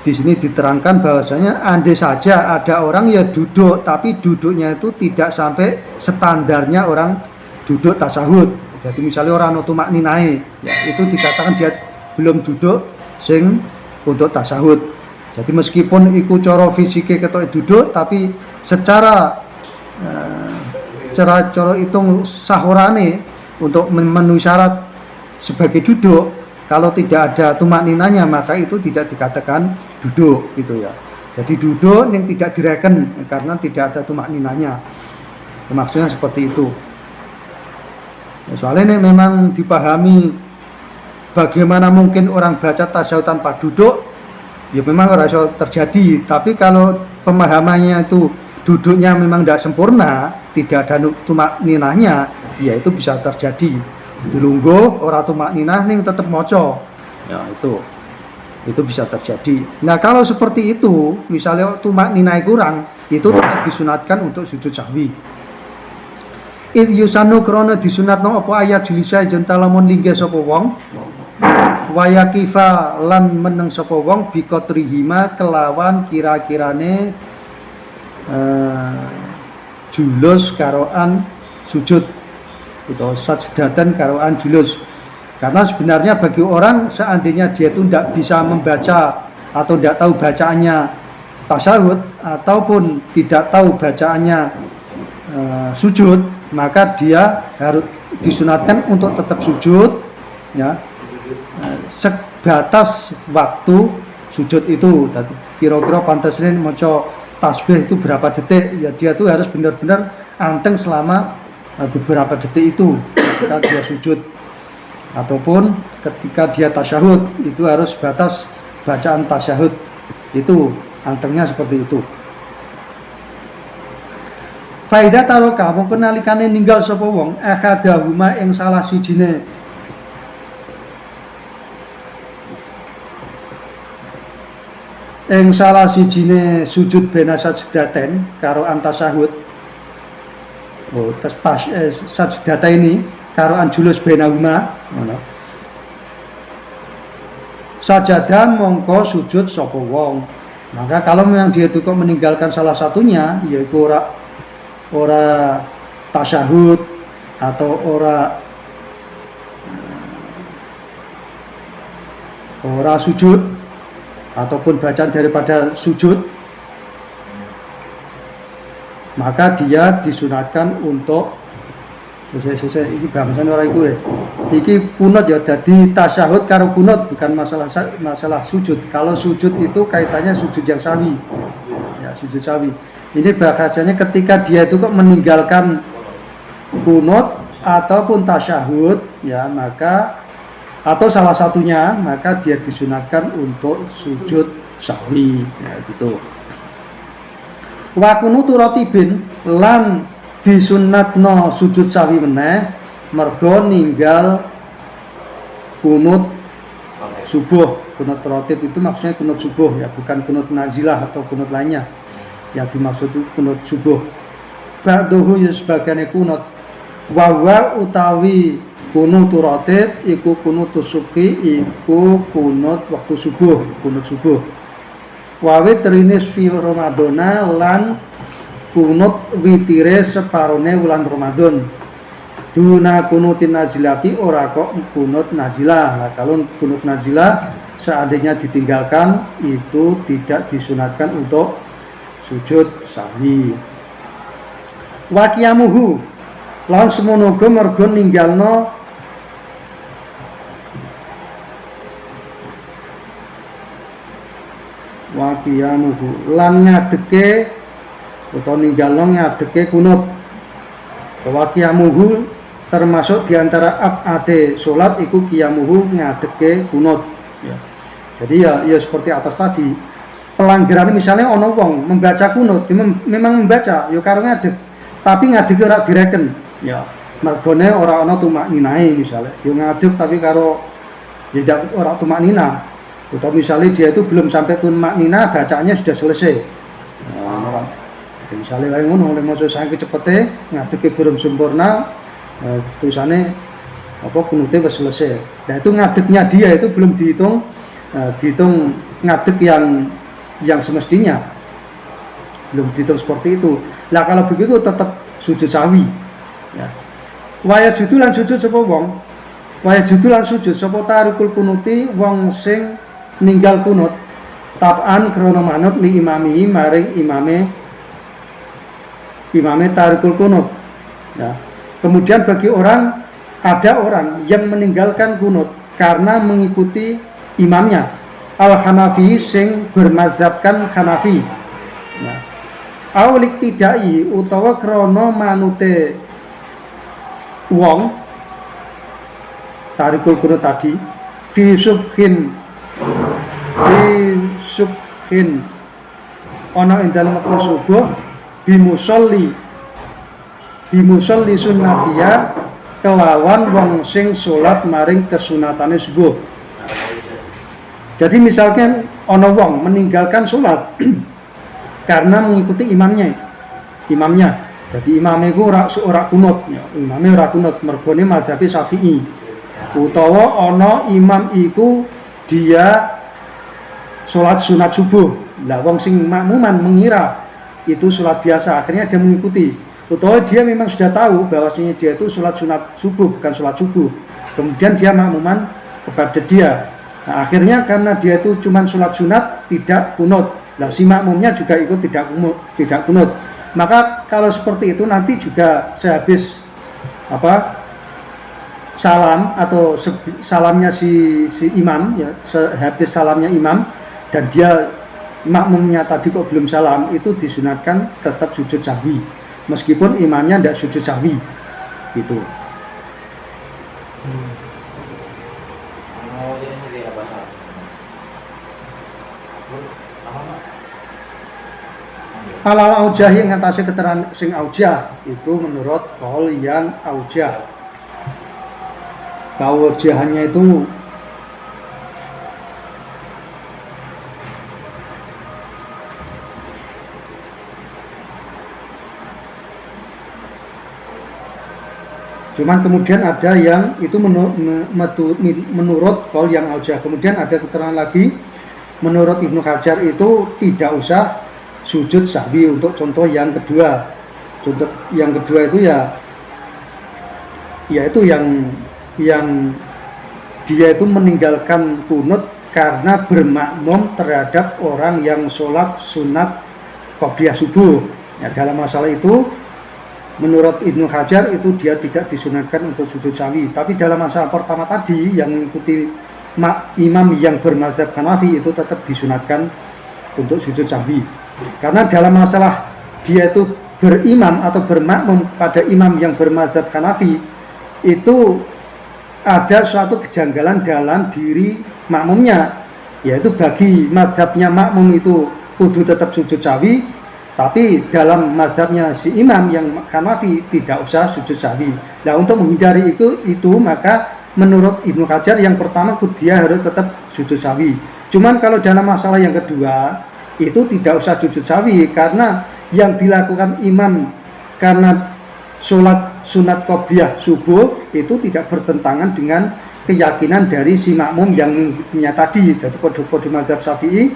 di sini diterangkan bahwasanya andai saja ada orang ya duduk tapi duduknya itu tidak sampai standarnya orang duduk tasyahud. Jadi misalnya orang tumak ninae, ya itu dikatakan dia belum duduk sing untuk tasyahud. Jadi meskipun iku cara fisiknya ketok duduk tapi secara cara hitung sahurane untuk memenuhi syarat sebagai duduk, kalau tidak ada tumak ninanya maka itu tidak dikatakan duduk gitu ya. Jadi duduk yang tidak direken karena tidak ada tumak ninanya. Maksudnya seperti itu. Soalnya ini memang dipahami bagaimana mungkin orang baca tasyahud tanpa duduk, ya memang harus terjadi. Tapi kalau pemahamannya itu duduknya memang tidak sempurna, tidak ada tumak ninahnya, ya itu bisa terjadi. Dilungguh orang tumak ninah ning tetap moco, ya itu bisa terjadi. Nah kalau seperti itu, misalnya tumak ninah kurang, itu tetap disunatkan untuk sujud sahwi. Yusanu krana disunatno apa ayat julisa jental lamun linggih sapa wong wayakifa lan meneng sapa wong bikotrihima kelawan kira-kirane julus karoan sujud atau sajdatan karoan julus. Karena sebenarnya bagi orang seandainya dia itu tidak bisa membaca atau tidak tahu bacaannya tasyahud ataupun tidak tahu bacaannya sujud, maka dia harus disunatkan untuk tetap sujud ya sebatas waktu sujud itu. Tadi kira-kira pantasnya maca tasbih itu berapa detik, ya dia tuh harus benar-benar anteng selama beberapa detik itu ketika dia sujud, ataupun ketika dia tasyahud itu harus batas bacaan tasyahud itu antengnya seperti itu. Faidah taro kamu kenalikane ninggal sapa wong akadahuma ing salah sijine sujud bena sajdaten karo antasahud. Oh, sajdata ini karo anjulus bena huma ngono. Sajadah mongko sujud sapa wong. Maka kalau memang dia itu kok meninggalkan salah satunya, yaitu ora tasyahud atau ora sujud ataupun bacaan daripada sujud, maka dia disunatkan untuk ini bahasan orang itu iki kunut ya, jadi tasyahud karo kunut bukan masalah sujud. Kalau sujud itu kaitannya sujud yang sawi ya, sujud sawi. Ini bahasanya ketika dia itu kok meninggalkan kunut ataupun tasyahud ya, maka atau salah satunya, maka dia disunatkan untuk sujud sahwi ya gitu. Wa kunutu ratibin lan disunatno sujud sahwi meneh mergo ninggal kunut subuh. Kunut rotib itu maksudnya kunut subuh ya, bukan kunut nazilah atau kunut lainnya. Yang dimaksud itu kunut subuh. Ba'duhu ya sebagiannya kunut. Wa utawi kunut rotib iku kunut subhi iku kunut waktu subuh, kunut subuh. Wa witrinis fi Ramadana lan kunut witire separone wulan Ramadan. Duna kunutin nazilati ora kok kunut nazilah. Nah, kalau kunut nazilah seandainya ditinggalkan itu tidak disunatkan untuk sujud sahwi. Wa qiyamuhu lan semono uga mergo ninggalno wa qiyamuhu lan ngadeke utawa ninggalno ngadeke kunut. Wa qiyamuhu termasuk diantara ab'ate sholat iku qiyamuhu ngadeke kunut ya. Jadi ya seperti atas tadi, pelanggaran misalnya ono wong membaca kunut memang membaca ya karo ngadeg tapi ngadeg ora direken ya, mergone ora ono tumak ninae misalnya ya ngadeg tapi karo ya ora tumak nina, atau misalnya dia itu belum sampai tumak nina bacaannya sudah selesai ya, misalnya lain ngono oleh maksud saya kecepete ngadeg belum sempurna tulisannya apa kunutnya sudah selesai. Nah itu ngadegnya dia itu belum dihitung ngadeg yang semestinya, belum dihitung seperti itu. Lah kalau begitu tetap sujud sahwi ya. Waya judulan sujud sapa wong, waya judulan sujud sapa tarikul kunuti wong sing ninggal kunut taban krana manut li imami maring imame tarikul kunut ya. Kemudian bagi ada orang yang meninggalkan kunut karena mengikuti imamnya al-Hanafi sing bermazhabkan Hanafi. Nah, awlik tidai utawa krana manute wong tarikul kunut tadi fi subhin ana ing dalem wektu subuh bimusolli sunnatiya kelawan wong sing sholat maring kesunatane subuh. Jadi misalkan ono wong meninggalkan sholat karena mengikuti imamnya. Jadi imamnya itu ora kunut, imamnya ora kunut mergone madzhabi Syafi'i. Utawa ono imam iku dia sholat sunat subuh. Lah wong sing makmuman mengira itu sholat biasa, akhirnya dia mengikuti. Utawa dia memang sudah tahu bahwasanya dia itu sholat sunat subuh bukan sholat subuh, kemudian dia makmuman kepada dia. Nah, akhirnya karena dia itu cuma sholat sunat tidak kunut, nah si makmumnya juga ikut tidak kunut. Maka kalau seperti itu nanti juga sehabis salam atau salamnya si imam ya, sehabis salamnya imam dan dia makmumnya tadi kok belum salam, itu disunatkan tetap sujud sahwi meskipun imamnya tidak sujud sahwi gitu. Alal aujah yang ngatasi keterangan sing aujah itu menurut qaul yang aujah. Kaujahannya itu cuman kemudian ada yang itu menurut qaul yang aujah. Kemudian ada keterangan lagi menurut Ibnu Hajar itu tidak usah sujud sahwi untuk contoh yang kedua. Contoh yang kedua itu yaitu yang dia itu meninggalkan kunut karena bermakmum terhadap orang yang sholat sunat qobliyah subuh. Ya, dalam masalah itu menurut Ibnu Hajar itu dia tidak disunatkan untuk sujud sahwi. Tapi dalam masalah pertama tadi yang mengikuti imam yang bermadzhab Hanafi itu tetap disunatkan untuk sujud sahwi. Karena dalam masalah dia itu berimam atau bermakmum pada imam yang bermadzhab Hanafi itu ada suatu kejanggalan dalam diri makmumnya, yaitu bagi mazhabnya makmum itu kudu tetap sujud sahwi, tapi dalam mazhabnya si imam yang Hanafi tidak usah sujud sahwi. Nah, untuk menghindari itu maka menurut Ibnu Hajar yang pertama dia harus tetap sujud sahwi. Cuman kalau dalam masalah yang kedua itu tidak usah sujud sahwi karena yang dilakukan imam karena sholat sunat qobliyah subuh itu tidak bertentangan dengan keyakinan dari si makmum yang mengikutinya tadi. Jadi podo-podo mazhab Syafi'i,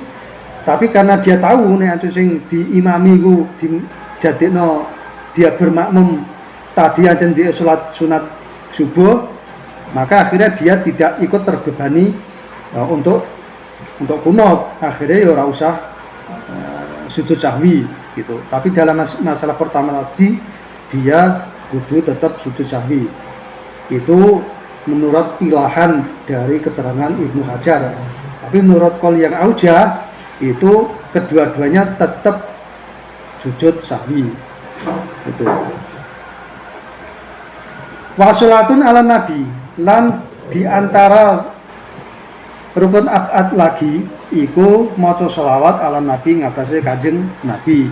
tapi karena dia tahu nek sing diimami ku dijadekno dia bermakmum tadi aja di sholat sunat subuh, maka akhirnya dia tidak ikut terbebani untuk kunut. Akhirnya ya ora usah sujud sahwi gitu. Tapi dalam masalah pertama tadi dia kudu tetap sujud sahwi. Itu menurut pilihan dari keterangan Ibnu Hajar. Tapi menurut qaul yang aujah itu kedua-duanya tetap sujud sahwi. Itu. Wa sholatun ala nabi lan diantara rukun abad lagi iku maca sholawat ala nabi ngatasé Kanjeng Nabi.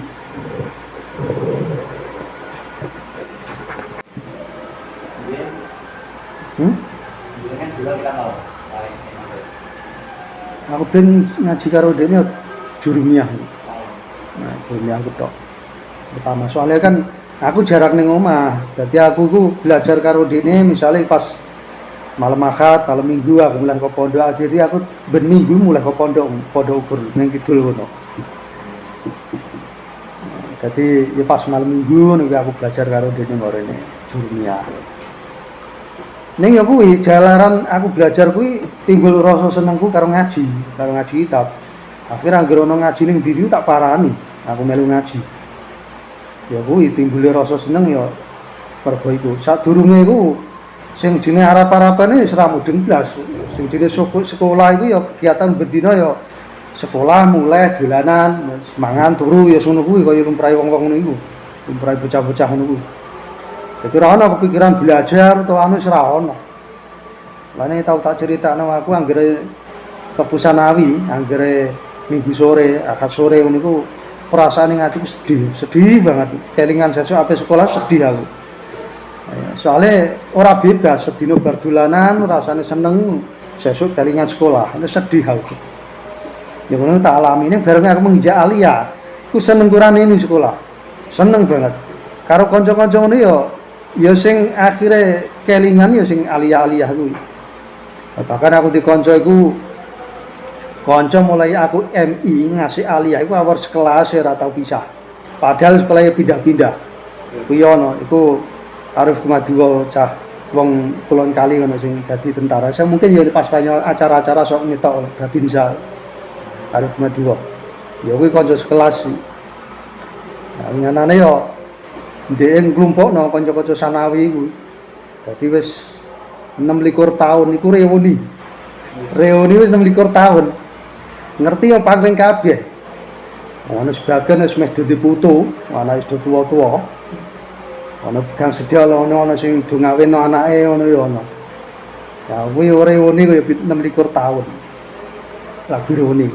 Aku ben ngaji karo dene jurumiyah. Nah, jurumiyah aku tok. Pertama soalnya kan aku jarak ning omah. Dadi aku ku belajar karo dene misale pas malam Ahad, malam Minggu aku mulai ke pondok. Jadi aku ben Minggu mulai ke pondok ukur ning kidul ngono. Jadi ya pas malam Minggu nih aku belajar karo dene ngorene jurumiyah. Ning ya kuwi jalaran aku belajar kuwi timbul rasa senengku karo ngaji kitab. Akhire anggere ono ngaji ning ndi tak parani, aku melu ngaji. Ya kuwi timbul rasa seneng ya pergo iku. Sadurunge iku sing jenenge arep-arepane wis ra mudeng blas. Sing jenenge sekolah iku ya kegiatan bendina ya sekolah mulai dolanan, mangan turu ya ngono kuwi kaya lumrahe wong-wong ngono iku. Lumrahe bocah-bocah ngono kuwi. Jadi ora ono kepikiran belajar atau anu ora ono. Lane tau tak critakno aku anggere kebusanawi, anggere Minggu sore, Ahad sore niku perasaane atiku sedih banget. Kelingan sesuk ape sekolah sedih aku. Soalnya ora bebas sedina bar dolanan rasane seneng, sesuk kelingan sekolah, itu sedih aku. Ya ngono tak alami ini bareng aku menginjak aliyah, ku seneng kurane ini sekolah. Seneng banget. Karo kanca-kanca ngono ya sing akhire kelingan ya sing aliyah-aliyah kuwi. Bahkan aku di kanca iku kanca mulai aku MI ngasih aliyah iku awar sekelas ora tau pisah. Padahal sekolahnya pindah-pindah. Kuwi ono iku Arif Kumaduwa cah wong Kulon Kali ngono sing dadi tentara. Saya mungkin ya pas banyak acara-acara sok nyetok Babinsa Arif Kumaduwa. Ya kuwi kanca sekelas. Nah, nganane yo ndek nglumpukno kanca-kanca sanawi iku. Dadi wis 26 tahun iku reuni. Reuni wis 26 tahun. Ngerti yo pangling kabeh. Ono sebagian wis meh dadi putu, ana wis tuwa-tuwa. Ono kang sedya ono sing do ngawinno anake ngono ya ono. Ya kuwi reuni kaya 26 tahun. Lagu reuni.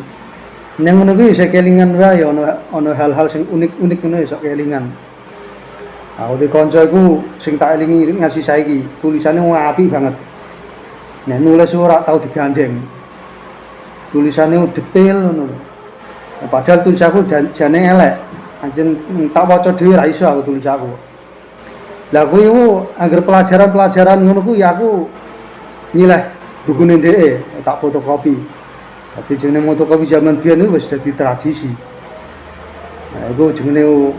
Nang ngono kuwi isih kelingan wae ono hal-hal sing unik-unik ngono iso kelingan. Aku di kanca iku sing tak elingi ngasih saiki, tulisane apik banget. Nek nulis ora tau digandeng. Tulisane detail ngono. Padahal tulis aku jane elek. Anjen tak waca dhewe ra iso aku tulis aku. Lah kuwi angger pelajaran-pelajaran ngono kuwi aku nyileh bukune dheke, tak fotokopi. Tapi jenenge fotokopi zaman biyen iku wis dadi tradisi. Nah, iku jenenge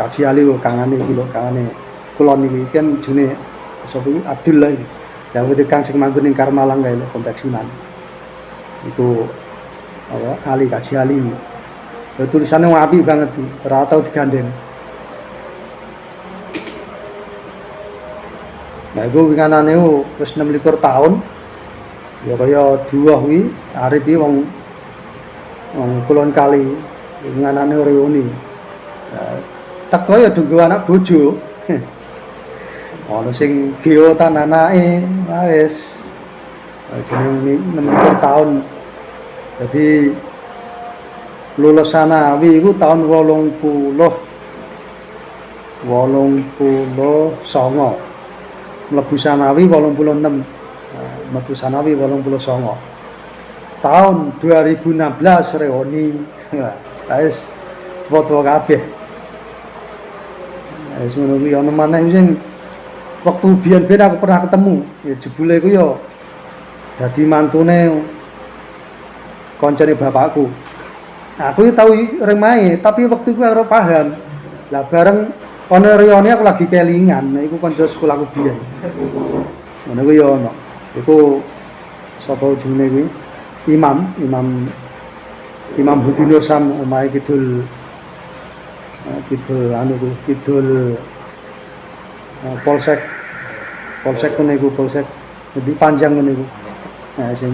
Kaji Ali kangane iki lho, kangane kulon iki kan jenenge sapa iki Abdul lah iki. Yang wedi kang sing manggon ning Karmalang kae lho konteksinan. Iku apa Ali Kaji Ali. Tulisannya apik banget iki, ora tau digandeng. Nah, iku winganane wis 26 tahun. Ya kaya dua kuwi arep iki wong Kulon Kali winganane reuni. Teko ya tunggu anak bojo. Ono sing geotan anake, wis. Jenenge 6 tahun. Jadi lulus sanawi iku tahun 89. Mlebu sanawi 86. metu sanawi 89 tahun 2016 reuni wis foto kabeh wis ngono kuwi ana maneh sing waktu biyen-biyen aku pernah ketemu ya jebule iku ya dadi mantune koncone bapakku. Aku tau remahe tapi waktu iku ora paham. Lah bareng ana reuni aku lagi kelingan, iku kanca sekolahku biyen. Ngono kuwi ya ono. Iku sapa jenenge kuwi? Imam Budinur Sam omahe kidul Polsek ngene iku polsek lebih panjang ngene iku. Nah sing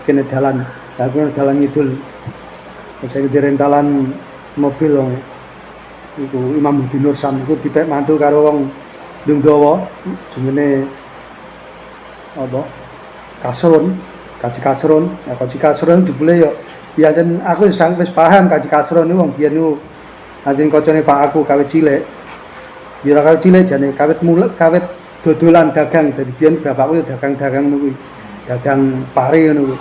kene dalan, aku dalan ngidul. Saya direntalan mobil wong iku Imam Budinur Sam iku dipek mantu karo wong Ndungdawa jenenge apa? Kaji Kasron. Ya Kaji Kasron jebule yo ya jan aku wis paham Kaji Kasron niku wong biyen niku anjen kancane Pak aku kawit cilik. Ya ora kawit cilik jane kawit dodolan dagang. Dadi biyen bapakku yo dagang-dagang niku. Dagang pari ngono kuwi.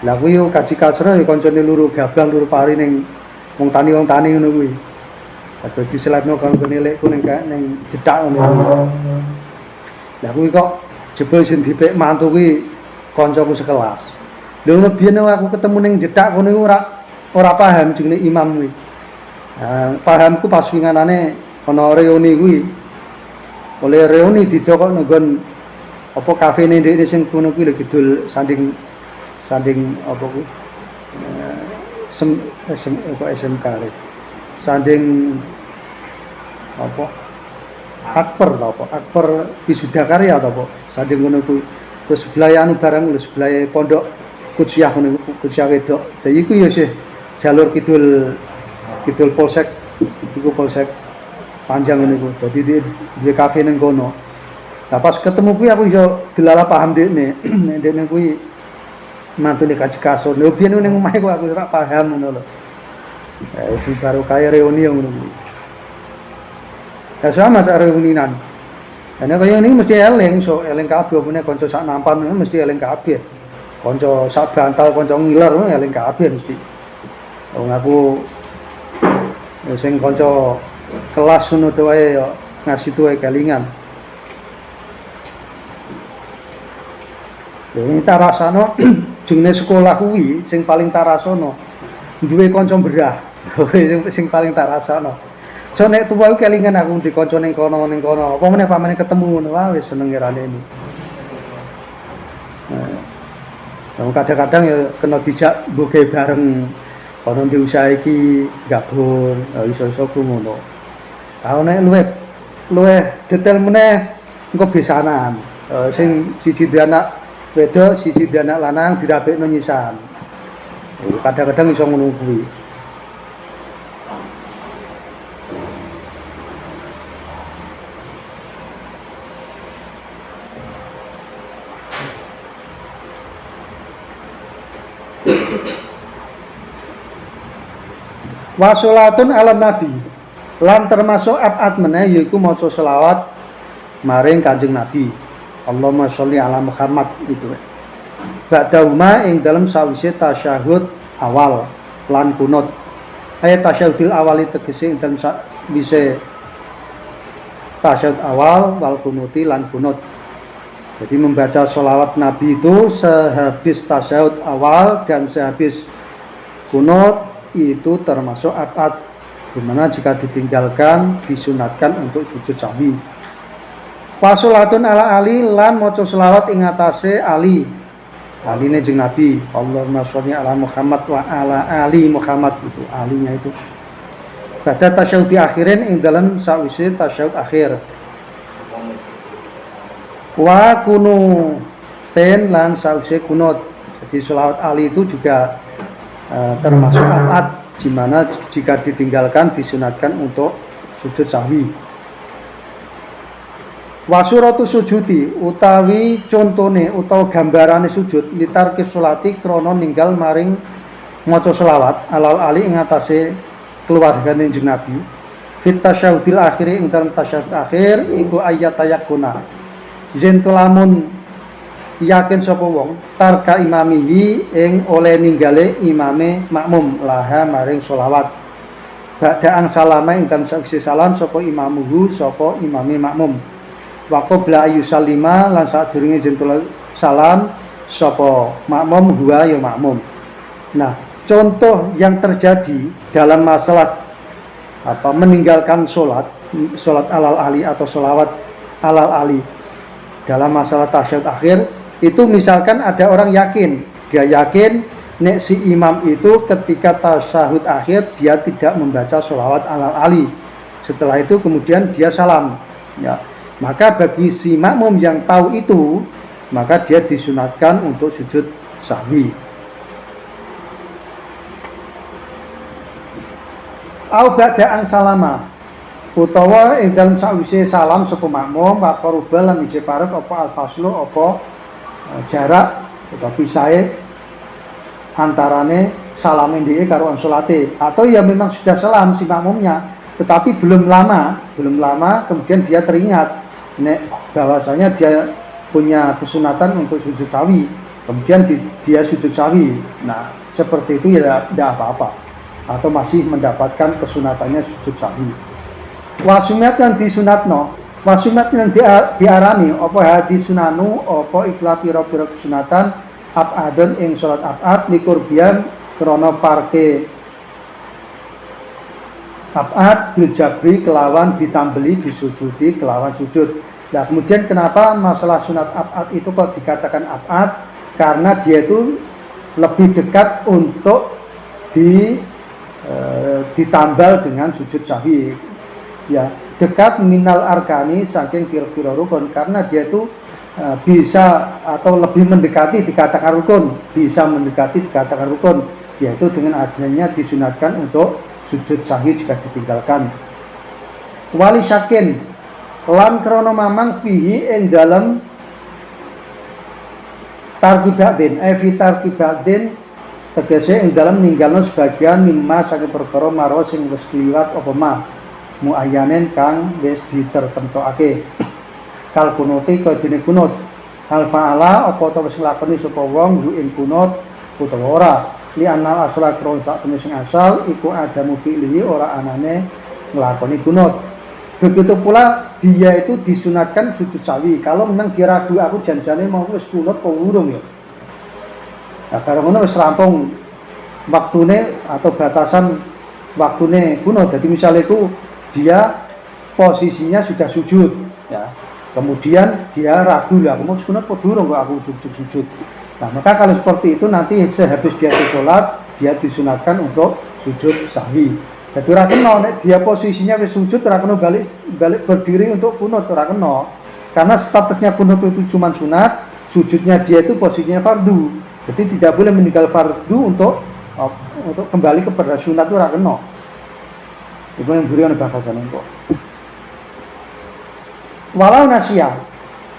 Lah kuwi yo Kaji Kasron yo kancane luru gabang luru pari ning wong tani ngono kuwi. Terus diselapno karo nelekku ning jedak ngono. Lah kuwi kok jebul sing dipek mantu kuwi kancaku sekelas. Lha ngono biyen aku ketemu ning jedak kono iku ora paham jenenge imam kuwi. Pahamku pas winganane ana reuni kuwi. Oleh reuni didokok nggon apa kafene ndekne sing kono kuwi lho kidul sanding apa kuwi? SMK rek. Sanding apa? Akper Wisuda Karya ta apa? Sanding ngono kuwi. Terus sebelah anu barang lho sebelah pondok Kuciah ngono Kuciah wedok. Dadi iku ya sih jalur kidul polsek iku polsek panjang ngono iku. Dadi duwe kafe ning kono. Lah pas ketemu kuwi aku iso delala paham dekne. Dekne kuwi mantune Kaji Kasron. Lho biyen ning omahe kok aku ora paham ngono lho. Itu baru kaya reuni ngono kuwi. Ya sama sak reuninan. Ana kaya ini mesti eling kabeh opune kanca sak nampan mesti eling kabeh. Kanca sak bantal, kanca ngiler eling kabeh mesti. Wong aku sing kanca kelas ngono to wae ya ngasih tuwe kelingan. Ini tak rasano jenenge sekolah kuwi sing paling tak rasono duwe kanca berah. Sing paling tak rasano. So nek tuwa iku kelingan aku di kanca ning kono. Apa meneh pamane ketemu ngono wae wis seneng ngerane ini. Kadang-kadang ya kena dijak mbuke bareng kono ndi usaha iki gabung iso-iso ku ngono. Tahu nek luwih detail meneh engko besanan. Sing siji duwe anak wedok, siji duwe anak lanang dirapekno nyisan. Kadang-kadang iso ngono kuwi. Wasolatun ala nabi lan termasuk abad meneh yaiku maca selawat maring Kanjeng Nabi. Allahumma sholli ala Muhammad itu. Ba'dauma ing dalam sawise tasyahud awal lan kunut. Ayat tasyahudil awali tegese ing dalam sawise tasyahud awal wal kunuti lan kunut. Jadi membaca sholawat Nabi itu sehabis tasyahud awal dan sehabis kunut itu termasuk abad, dimana jika ditinggalkan disunatkan untuk sujud sahwi. Wasolatun ala Ali lan maca selawat ing atase Ali. Aline jeung Nabi. Allahumma sholli ala Muhammad wa ala ali Muhammad itu alinya itu. Pada tasyahud akhirin ing dalam sawise tasyahud akhir. Wa kunu ten lan sawise kunut. Jadi selawat Ali itu juga termasuk abad di mana jika ditinggalkan disunatkan untuk sujud sahwi. Wasuratu sujudi utawi contone utawa gambarane sujud litar kisolati krana ninggal maring maca selawat alal ali ing atase keluargane Kanjeng Nabi. Fit tasyahudil akhir ing dalam tasyahud akhir iku ayat ayakuna. Yen lamun yakin sapa wong tarka imamihi ing oleh ninggale imame makmum laha maring sholawat ba'da ang salama ing dalem sakwise salam sapa imamuhu sapa imame makmum wa qabla ayusallima lan sadurunge jentul salam sapa makmum huwa ya makmum. Nah, contoh yang terjadi dalam masalah meninggalkan sholat alal ali atau sholawat alal ali dalam masalah tasyahud akhir itu, misalkan ada orang yakin, dia yakin nek si imam itu ketika tasyahud akhir dia tidak membaca sholawat alal ali, setelah itu kemudian dia salam ya, maka bagi si makmum yang tahu itu maka dia disunatkan untuk sujud sahwi. Au ba'da ang salama utawa ing dalem sawise salam sapa makmum wa qaruba lan isi parek apa al-faslu apa jarak utawa pisahe antarane salame dhewe karo salate, atau ya memang sudah salam si makmumnya tetapi belum lama kemudian dia teringat nek bahwasanya dia punya kesunatan untuk sujud sahwi, kemudian dia sujud sahwi. Nah, seperti itu ya tidak apa-apa, atau masih mendapatkan kesunatannya sujud sahwi. Wasumat yang disunatno, wasumat yang diarani apa hadis sunanu apa ikhla pira-pira kesunatan abadun ing salat abad likurbian krana parke abad biljabri kelawan ditambeli disujudi kelawan sujud. Nah, kemudian kenapa masalah sunat abad itu kok dikatakan abad? Karena dia itu lebih dekat untuk ditambal dengan sujud sahwi. Ya, dekat minal arkani saking pira-pira rukun, karena dia itu bisa atau lebih mendekati dikatakan rukun, bisa mendekati dikatakan rukun, yaitu dengan adanya disunatkan untuk sujud sahwi jika ditinggalkan. Wali syakin lan krono mamang fihi ing dalem tarkibadin fi tarkibadin tegese ing dalem ninggalno sebagian mimma saking perkara maro sing wis kliwat apa mah muayyanen kang wis ditertentokake kal kunuti kaya dene kunut hal faala apa ta wis nglakoni sapa wong ing kunut utawa ora li anal asla kron sak temen sing asal iku adamu fi'li ora anane nglakoni kunut. Begitu pula dia itu disunatkan sujud sahwi kalau memang dia ragu, aku janjane mau wis kunut kok urung ya. Nah, kalau ngono wis rampung waktune atau batasan waktune kunut. Jadi misalnya itu dia posisinya sudah sujud ya. Kemudian dia ragu lah, aku mau kunut kok durung kok aku sujud. Nah, maka kalau seperti itu nanti sehabis dia sholat dia disunatkan untuk sujud sahwi. Jadi ora kena nek dia posisinya wis sujud ora kena balik berdiri untuk kunut, ora kena. Karena statusnya kunut itu cuma sunat, sujudnya dia itu posisinya fardu. Jadi tidak boleh meninggal fardu untuk kembali kepada sunat, itu ora kena. Iku yang burian bahasane kok. Walau nasya,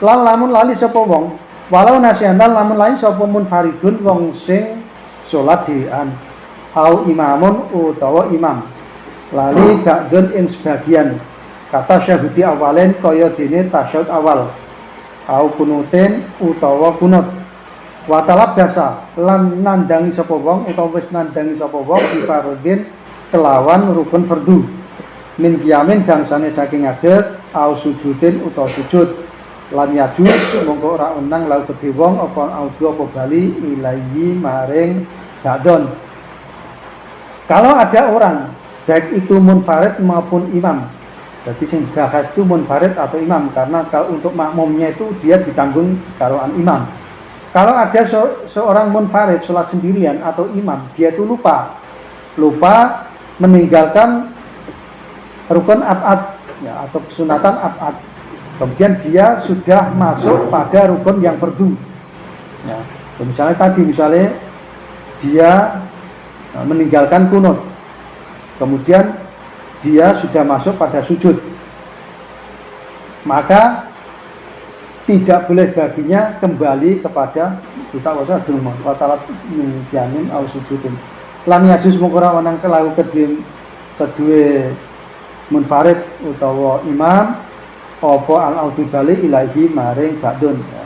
lan lamun lali sapa wong, walau nasya lan lamun lali sapa munfaridun wong sing salat dhewean, au imamun utawa imam. Lali ba'dun ing sebagian kata syahudi awalen kaya dene tasyahud awal au kunutin utawa kunut watalab dasa lan nandangi sapa wong utawa wis nandangi sapa wong di fardhin kelawan rukun fardu min qiyamin bangsane saking ngadeg au sujudin utawa sujud lan yajus mongko ora unang lalu kedhe wong apa audio apa bali ilahi maring ba'dun. Kalau ada orang baik itu munfarid maupun imam, jadi sing bahas itu munfarid atau imam, karena kalau untuk makmumnya itu dia ditanggung karoan imam. Kalau ada seorang munfarid sholat sendirian atau imam, dia itu lupa meninggalkan rukun abad ya, atau kesunatan abad, kemudian dia sudah masuk pada rukun yang fardu ya. Misalnya dia meninggalkan kunut, kemudian dia sudah masuk pada sujud, maka tidak boleh baginya kembali kepada kita wasa dulma watalat jamin au sujudin lam yajus mukura wanang kelaku kedua munfarid utawa imam apa al audu bali ilahi maring ba'dun ya.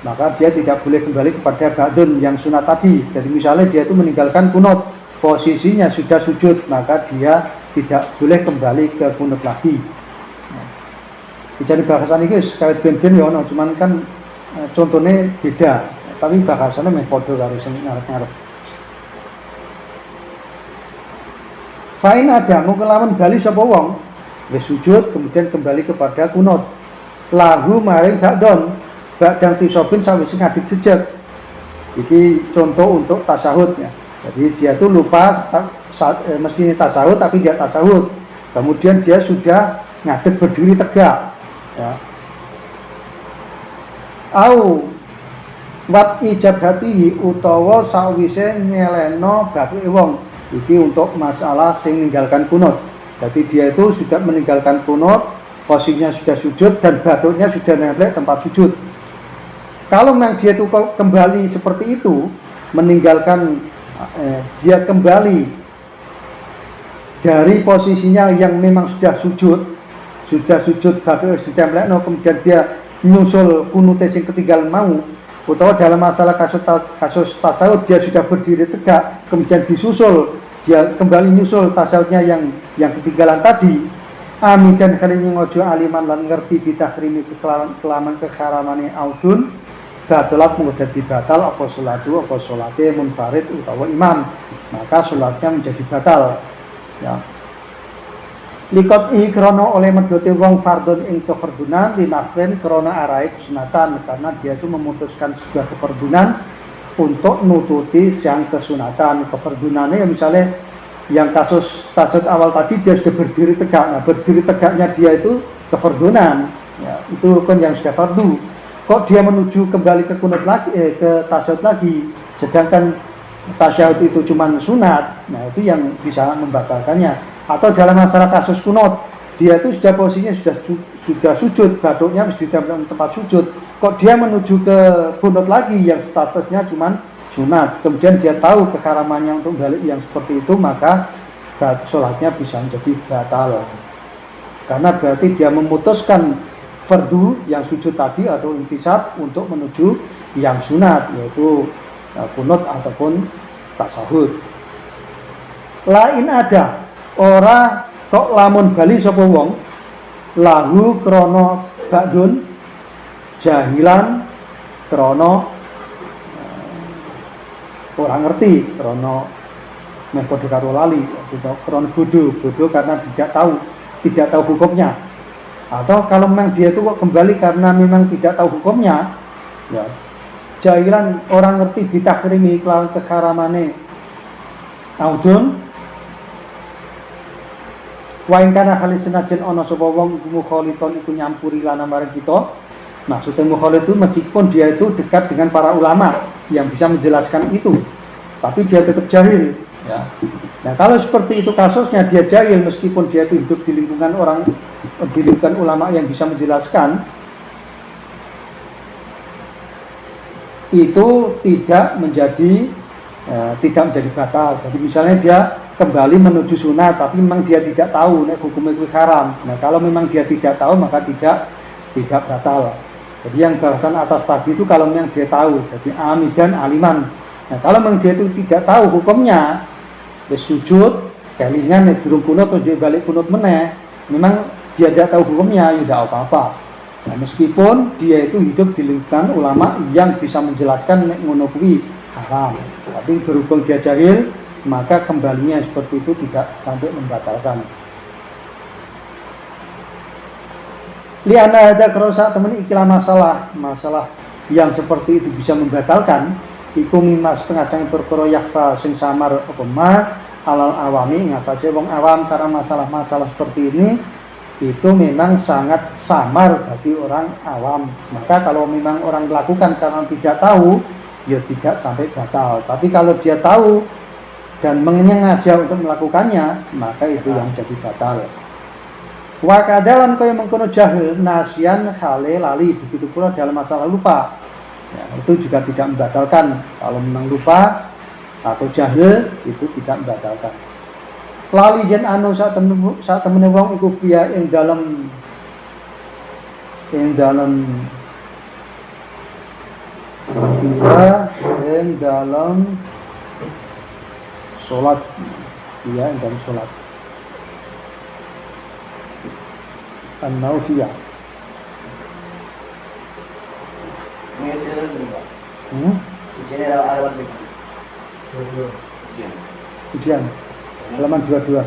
maka dia tidak boleh kembali kepada ba'dun yang sunat tadi. Jadi misalnya dia itu meninggalkan kunut, posisinya sudah sujud, maka dia tidak boleh kembali ke kunut lagi. Jadi bahasan ini sekait ben-ben ya, cuman kan contohnya beda, tapi bahasannya meh padha karo sing ngarep-ngarep. Fa'in ada mungkelawan bali sapa wong wis sujud kemudian kembali kepada kunut, lahu maring ba'don ba'dang tisobin sawise ngadeg jejeg. Iki contoh untuk tasahud ya. Jadi dia tuh lupa mesti tasahud tapi dia tasahud. Kemudian dia sudah ngadeg berdiri tegak ya. Au wat ijabatihi utawa sawise nyeleno babuke wong. Iki untuk masalah sing meninggalkan kunut. Jadi dia itu sudah meninggalkan kunut, posisinya sudah sujud dan baduknya sudah nempel tempat sujud. Kalau memang dia itu kembali seperti itu, meninggalkan dia kembali dari posisinya yang memang sudah sujud baduk ditempel, kemudian dia nyusul kunut sing ketinggalan mau, atau dalam masalah kasus tasawuf dia sudah berdiri tegak kemudian disusul dia kembali nyusul tasawufnya yang ketinggalan tadi, amidan kalinya ngojo aliman lan ngerti bitahrimi kelaman kekharamane audun batalat menjadi batal apa salate munfarid utawa imam, maka salatnya menjadi batal ya. Likot krono oleh medote wong fardun ing kefardunan linafrin krono arai kesunatan, karena dia itu memutuskan sebuah kefardunan untuk nututi yang kesunatan. Kefardunannya ya misalnya yang kasus awal tadi dia sudah berdiri tegak, nah berdiri tegaknya dia itu kefardunan ya, itu rukun yang sudah fardu. Kok dia menuju kembali ke kunut lagi ke tasyahud lagi, sedangkan tasyahud itu cuma sunat, nah itu yang bisa membatalkannya. Atau dalam masalah kasus kunut, dia itu sudah posisinya sudah sujud, baduknya mesti di tempat sujud, kok dia menuju ke kunut lagi yang statusnya cuma sunat, kemudian dia tahu keharamannya untuk balik yang seperti itu, maka sholatnya bisa menjadi batal, karena berarti dia memutuskan fardu yang sujud tadi atau intisab untuk menuju yang sunat, yaitu kunut ataupun tasahud. Lain ada ora kok lamun bali sapa wong lahu krono ba'dun jahilan krono orang ngerti, krono meh padha karo lali, krono bodoh karena tidak tahu hukumnya. Atau kalau memang dia itu kok kembali karena memang tidak tahu hukumnya ya, jahilan orang ngerti ditakrimi kelawan kekharamane audun wa ing kana khalis senajan ana sapa wong iku mukhaliton iku nyampuri lanang marang kita. Maksudnya mukhalid itu meskipun dia itu dekat dengan para ulama yang bisa menjelaskan itu, tapi dia tetap jahil ya. Nah, kalau seperti itu kasusnya dia jahil meskipun dia itu hidup di lingkungan ulama yang bisa menjelaskan, itu tidak menjadi batal. Jadi misalnya dia kembali menuju sunat tapi memang dia tidak tahu nek hukumnya itu haram. Nah, kalau memang dia tidak tahu maka tidak batal. Jadi yang bahasan atas tadi itu kalau memang dia tahu, jadi amidan aliman. Nah, kalau memang dia itu tidak tahu hukumnya, dia sujud kelingan nek durung kunut atau dia balik kunut meneh, memang dia tidak tahu hukumnya ya tidak apa-apa. Nah, meskipun dia itu hidup di lingkungan ulama yang bisa menjelaskan nek ngono kuwi haram, tapi berhubung dia jahil, maka kembalinya seperti itu tidak sampai membatalkan. Liana ada kerosa temen ikilah masalah yang seperti itu bisa membatalkan. Iku mimas setengah cang perkara yakfa sing samar apa ma alal awami ngatasi wong awam, karena masalah-masalah seperti ini itu memang sangat samar bagi orang awam. Maka kalau memang orang melakukan karena tidak tahu, ya tidak sampai batal. Tapi kalau dia tahu dan menyengaja untuk melakukannya, maka itu yang jadi batal. Wa kadalan kaya mengkono jahil nasyan hale lali, begitu pula dalam masalah lupa. Ya, itu juga tidak membatalkan. Kalau memang lupa atau jahil itu tidak membatalkan. Lali jen anu saat temene wong iku via ing dalam Dia ing dalam sholat, dia ing dalam sholat. An-Naufiyah. Ujian halaman 22.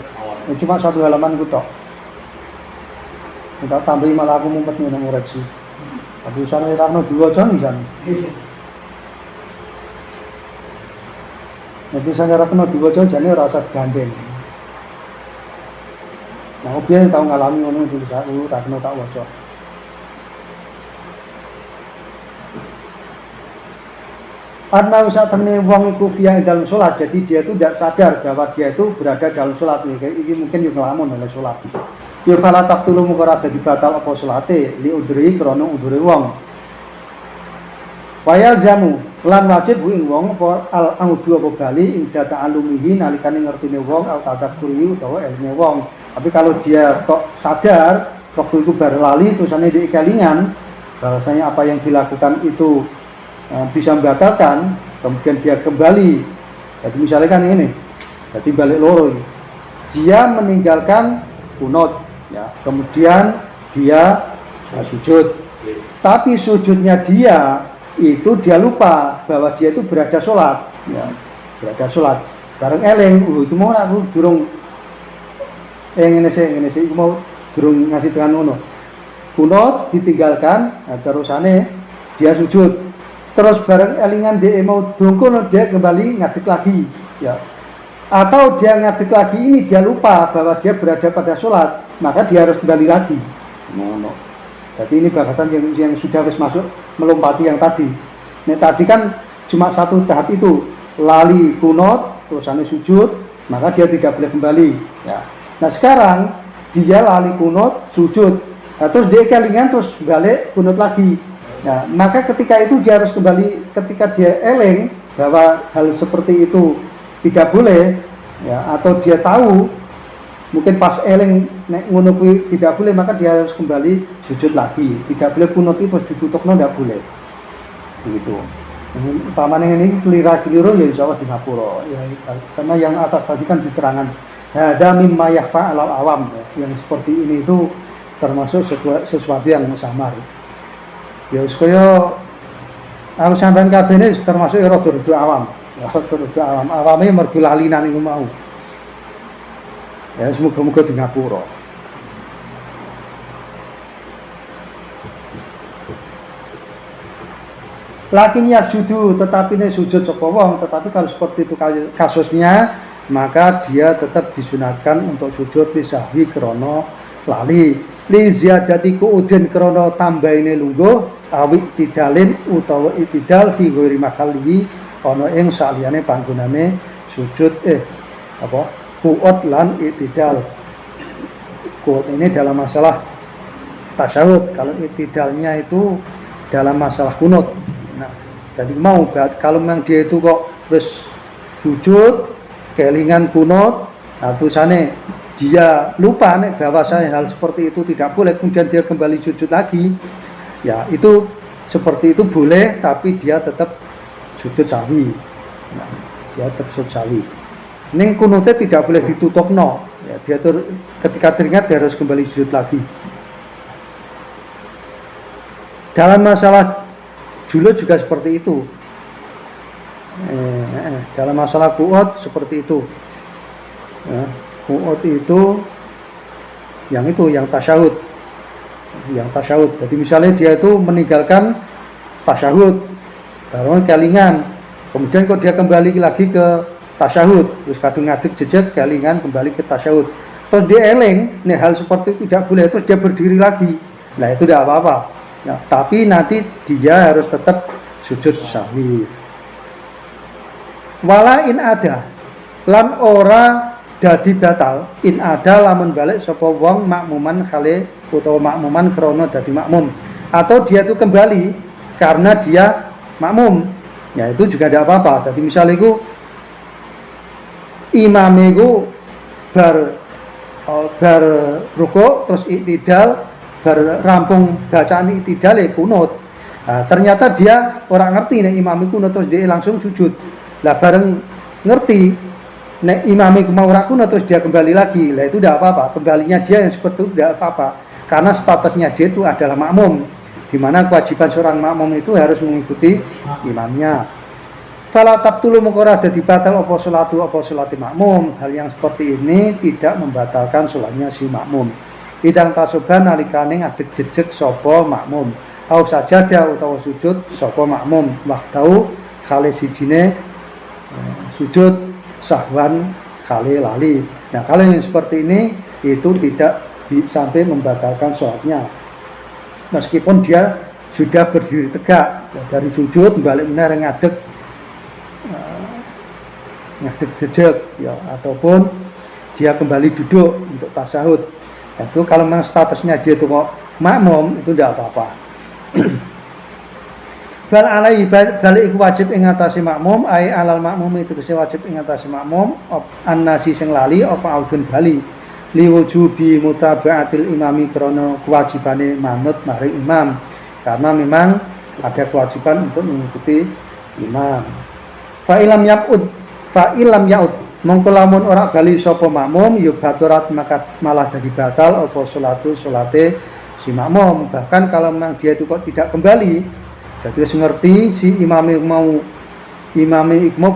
Cuma satu halaman ku tok. Minta tambahi malah aku mumpet nang ngoreksi. Tapi usane rano diwaca nisan. Nanti saya kena diwaca jane ora usah gandeng. Nah, biyen tau ngalami ngono iki aku ora kena tak waca. Karena saat temui wong iku via dalam sholat, jadi dia itu tidak sadar bahwa dia itu berada dalam sholat nih. Ini mungkin juga ngelamun dalam sholat. Ya fala taqtulu mukara dadi batal apa sholate li udri krana udure wong. Wayal jamu lan wajib ing wong apa al-audu apa bali ing data alumihi nalikane ngertine wong atau tadakkuri utawa ilmu wong. Tapi kalau dia kok sadar waktu itu baru lali terusane di kelingan bahwasanya apa yang dilakukan itu bisa membatalkan, kemudian dia kembali. Jadi misalnya kan ini, jadi balik loro ini. Dia meninggalkan kunut, ya. Kemudian dia sujud. Tapi sujudnya dia itu dia lupa bahwa dia itu berada sholat, ya. Berada sholat. Bareng eleng, itu mau aku durung ngene sih, mau durung ngasih dengan ngono. Kunut ditinggalkan, nah, terusane dia sujud. Terus bareng elingan dia mau dongkon dia kembali ngadeg lagi, ya. Atau dia ngadeg lagi ini dia lupa bahwa dia berada pada sholat, maka dia harus kembali lagi. No. Jadi ini bahasan yang sudah masuk melompati yang tadi. Nah tadi kan cuma satu tahap itu, lali kunut, terusannya sujud, maka dia tidak boleh kembali. Ya. Nah sekarang dia lali kunut, sujud, nah, terus dia kelingan terus balik kunut lagi. Nah, maka ketika itu dia harus kembali, ketika dia eleng bahwa hal seperti itu tidak boleh, ya, atau dia tahu mungkin pas eleng nek ngono kuwi tidak boleh, maka dia harus kembali sujud lagi. Tidak boleh kunut itu ditutupno, tidak boleh. Begitu. Umpamane ini keliru ya insyaallah di ngapura. Ya, karena yang atas tadi kan diterangkan hada mimma yakhfa 'alal awam, ya. Yang seperti ini itu termasuk sesuatu yang samar. Ya supaya aku sampean kabeh ini termasuk rada-rada awam. Ya rada-rada awam. Awame mergo lalinan iku mau. Ya semoga-moga di ngapura. Lakin yasjudu, tetapi ini sujud sapa wong, tetapi kalau seperti itu kasusnya, maka dia tetap disunatkan untuk sujud lisahwi krana lali. Li ziyadati kuudin krana tambaine lungguh awi tidalin utawa itidal fi ghairi makalli ana ing saliyane panggonane sujud kuud lan itidal. Kuud ini dalam masalah tasyahud, kalau itidalnya itu dalam masalah kunut. Nah, jadi mau kalau memang dia itu kok wis sujud kelingan kunut, nah tulisane dia lupa nih bahwa saya hal seperti itu tidak boleh, kemudian dia kembali sujud lagi, ya itu seperti itu boleh, tapi dia tetap sujud sahwi. Nah, dia tetap sujud sahwi. Ning kunutnya tidak boleh ditutup no, ya, dia ketika teringat dia harus kembali sujud lagi. Dalam masalah julud juga seperti itu. Dalam masalah kuud seperti itu. Ya. Kuud itu yang tasyahud. Yang tasyahud. Jadi misalnya dia itu meninggalkan tasyahud, baru kelingan, kemudian kok dia kembali lagi ke tasyahud, terus kadung ngadeg jejak kelingan kembali ke tasyahud. Terus dia eleng, nih hal seperti itu tidak boleh, terus dia berdiri lagi. Nah itu tidak apa-apa. Ya, tapi nanti dia harus tetap sujud sahwi. Wala in ada lan ora dadi batal in ada lamun balik sapa wong makmuman khale utawa makmuman krana dadi makmum, atau dia itu kembali karena dia makmum, ya itu juga tidak apa-apa. Jadi misalnya itu imam itu bar rukuk terus iktidal, bar rampung bacaan iktidal kunut. Nah, ternyata dia orang ngerti nek imam iku terus dia langsung sujud. Lah bareng ngerti nek imam iku mau ora kuno terus dia kembali lagi. Lah itu tidak apa-apa. Kembalinya dia yang seperti itu tidak apa-apa. Karena statusnya dia itu adalah makmum. Di mana kewajiban seorang makmum itu harus mengikuti imamnya. Fala tabtulu mengkora dadi batal apa salati makmum. Hal yang seperti ini tidak membatalkan salatnya si makmum. Idang tasoban nalikane ngadeg jejeg sapa makmum. Au sajadah utawa sujud sapa makmum waktau kali sijine sujud sahwan kali lali. Nah, kalau yang seperti ini itu tidak sampai membatalkan sholatnya. Meskipun dia sudah berdiri tegak dari sujud balik benar ngadeg jejeg ya, ataupun dia kembali duduk untuk tasahud. Itu kalau memang statusnya dia itu kok makmum itu tidak apa-apa. Bal alai balik iku wajib ing atase makmum ai alal makmum itu kese wajib ing atase makmum annasi sing lali apa audun bali liwujubi mutaba'atil imami krana kewajibane manut maring imam karena memang ada kewajiban untuk mengikuti imam. Fa ilam yaud mongko lamun ora bali sapa makmum ya baturat maka malah dadi batal apa salate si makmum. Bahkan kalau memang dia itu kok tidak kembali, jadi ngerti si imame mau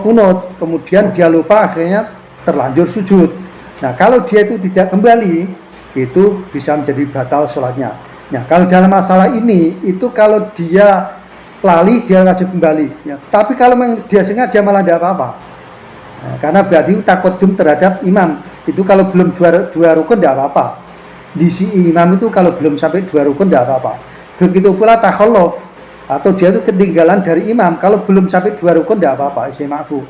kunut, kemudian dia lupa akhirnya terlanjur sujud. Nah, kalau dia itu tidak kembali, itu bisa menjadi batal sholatnya. Nah, kalau dalam masalah ini, itu kalau dia lali, dia wajib kembali. Ya. Tapi kalau memang dia sengaja malah tidak apa-apa. Nah, karena berarti takodum terhadap imam. Itu kalau belum dua rukun tidak apa-apa. Di si imam itu kalau belum sampai 2 rukun tidak apa-apa. Begitu pula takhalluf atau dia itu ketinggalan dari imam kalau belum sampai 2 rukun tidak apa-apa, isi ma'fu.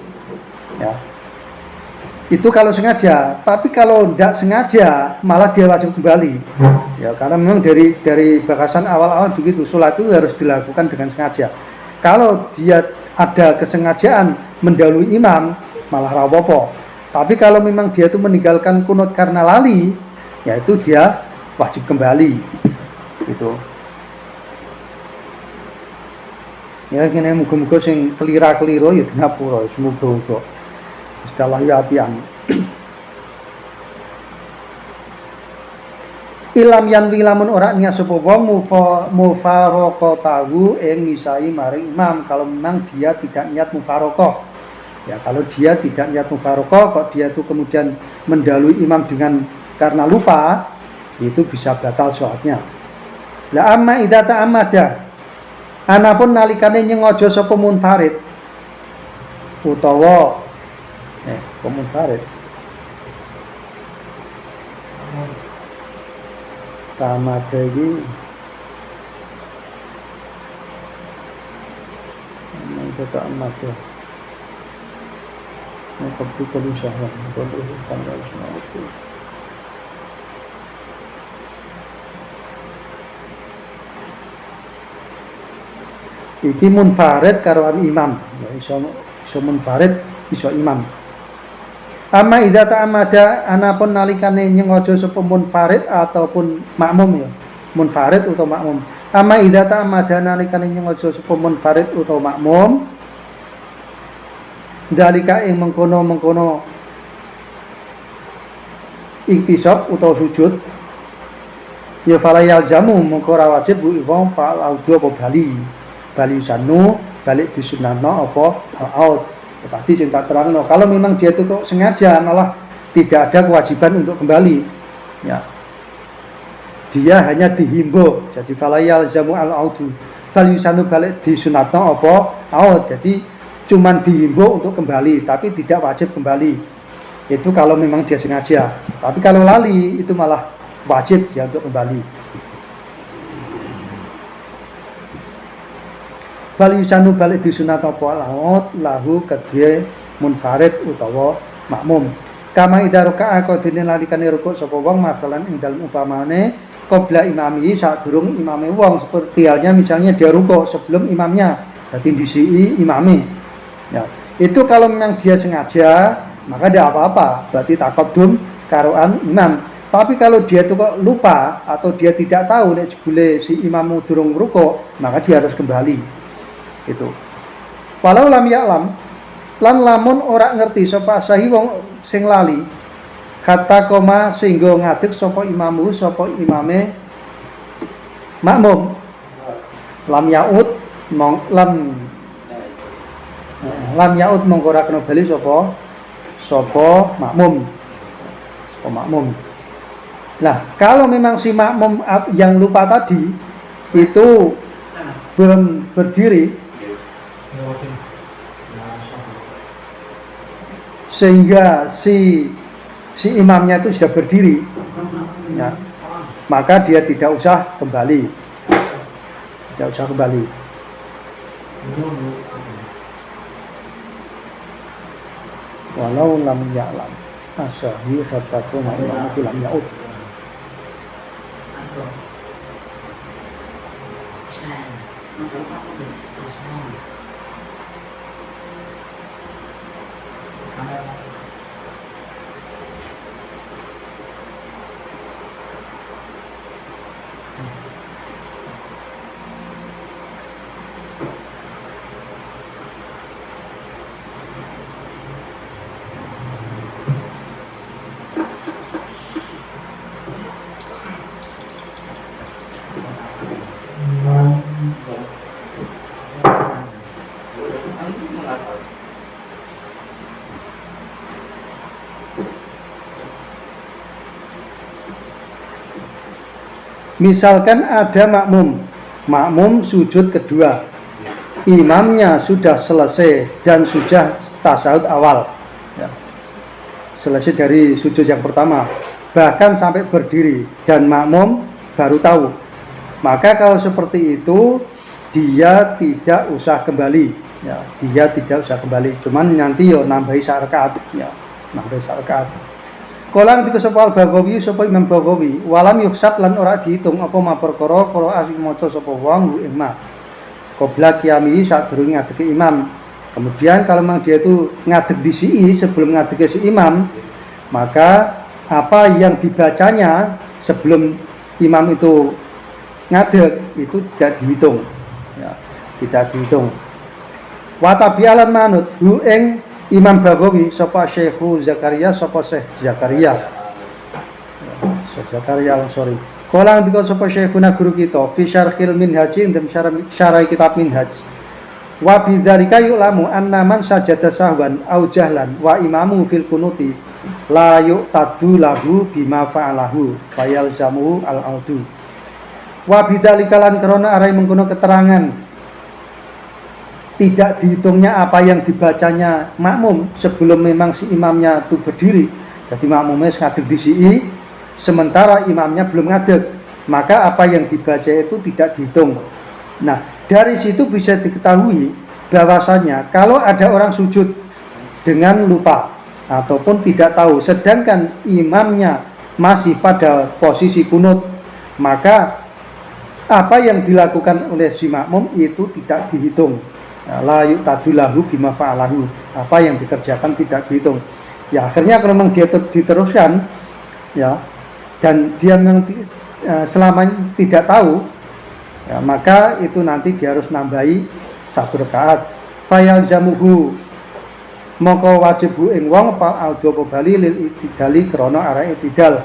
Ya. Itu kalau sengaja, tapi kalau tidak sengaja malah dia wajib kembali. Ya, karena memang dari bakasan awal-awal begitu, sholat itu harus dilakukan dengan sengaja. Kalau dia ada kesengajaan mendahului imam malah rawopo. Tapi kalau memang dia itu meninggalkan kunut karena lali, yaitu dia wajib kembali gitu. Ya kene muga-muga sing kelira-keliru ya dinapura semoga-moga istilah ya apian. Ilam yanwi lamun ora niat sapa wong mufaraqatahu ing misai maring imam kalau memang dia tidak niat mufaraqah. Ya kalau dia tidak niat mufaraqah kok dia itu kemudian mendahului imam dengan karena lupa, itu bisa batal sholatnya. La amma idza ta'ammada anapun nalikane nyengaja sapa munfarid utawa munfarid ta'ammada iki idza ta'ammada maka perlu syahwat perlu tanggal semua. Iki munfarid karoan imam, ya iso munfarid iso imam. Amma idza ta'amada anapun nalikane nyengaja sapa munfarid ataupun makmum ya. Munfarid utawa makmum. Amma idza ta'amada nalikane nyengaja sapa munfarid utawa makmum. Dalika ing mengkono iktisab utawa sujud ya fala yalzamu mengko ora wajib bu wong fal audu apa bali sanu balik disunahno apa out. Tadi sing tak terangno kalau memang dia itu kok sengaja malah tidak ada kewajiban untuk kembali ya dia hanya dihimbau jadi fala yalzamu al audu bali sanu balik disunahno apa out jadi cuman dihimbau untuk kembali tapi tidak wajib kembali itu kalau memang dia sengaja tapi kalau lali itu malah wajib dia untuk kembali. Bal yusanu balik disunat apa laut lahu kedue munfarid utawa makmum kama idza raka'a kodene lalikane rukuk sapa wong masalan ing dalem upamane qabla imami saat durung imame wong seperti halnya misalnya dia rukuk sebelum imamnya dadi disii imame. Ya, itu kalau memang dia sengaja maka tidak apa-apa berarti taqaddum karoan imam. Tapi kalau dia itu kok lupa atau dia tidak tahu nek jebule si imam durung rukuk, maka dia harus kembali. Itu. Walau lam ya'lam lan lamun ora ngerti sapa sahi wong sing lali, kata koma sehingga ngadeg sapa imamu sapa imame makmum. Lam yaud lam yaud mongko ora kena bali sapa makmum. Sapa makmum. Nah, kalau memang si makmum yang lupa tadi itu belum berdiri sehingga si imamnya itu sudah berdiri, ya, maka dia tidak usah kembali. Tidak usah kembali. Walau lam ya'lam asahi khattaku ma'imamu lam ya'ud. Misalkan ada makmum sujud kedua, imamnya sudah selesai dan sudah tasyahud awal, ya, selesai dari sujud yang pertama, bahkan sampai berdiri dan makmum baru tahu, maka kalau seperti itu dia tidak usah kembali, ya, dia tidak usah kembali, cuman nanti yo nambahi rakaat, ya, nambahi rakaat. Kolang tiga sapa al-Baghawi sapa Imam Baghawi walam yuksab lan ora dihitung apa ma perkara asing maca sapa wong ing ma qabla qiyami sadurunge ngadeg imam. Kemudian kalau memang dia itu ngadeg di si sebelum ngadeg si imam, maka apa yang dibacanya sebelum imam itu ngadeg itu tidak dihitung, ya, tidak dihitung. Wa tabi'alan manut hu ing Imam Baghawi sapa Syekhu Zakaria sapa Syekh Zakaria. Syekh Zakaria sorry. Kala ndika sapa Syekhuna guru kita fi syarhil minhaj ing syarah kitab minhaj. Wa bidzalika yu'lamu anna man sajada sahwan au jahlan wa imamu fil kunuti la yu'tadu lahu bima fa'alahu fayalzamu al-audu. Wa bidzalika lan krana arai mengkono keterangan tidak dihitungnya apa yang dibacanya makmum sebelum memang si imamnya itu berdiri. Jadi makmumnya ngadeg di sini sementara imamnya belum ngadeg, maka apa yang dibaca itu tidak dihitung. Nah, dari situ bisa diketahui bahwasanya kalau ada orang sujud dengan lupa ataupun tidak tahu sedangkan imamnya masih pada posisi kunut, maka apa yang dilakukan oleh si makmum itu tidak dihitung. La yu'tadulahu bima fa'alahu, apa yang dikerjakan tidak dihitung. Ya akhirnya kalau memang dia diteruskan, ya, dan dia memang selama tidak tahu, ya, maka itu nanti dia harus nambahi 1 rakaat. Fayal jamuhu moko wajibu ing wong pal aldo bali lil itidali krana arah itidal.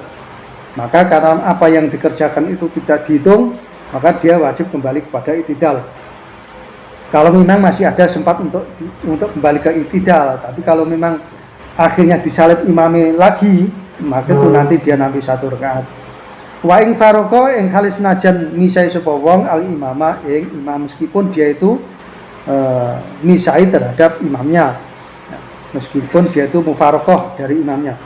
Maka karena apa yang dikerjakan itu tidak dihitung, maka dia wajib kembali kepada itidal. Kalau memang masih ada sempat untuk kembali ke itidal, tapi kalau memang akhirnya disalib imame lagi, maka itu nanti dia nampi 1 rakaat. Wa ing faroko ing kali senajan misai sapa wong al imama ing imam meskipun dia itu misai terhadap imamnya, meskipun dia itu mufarokoh dari imamnya.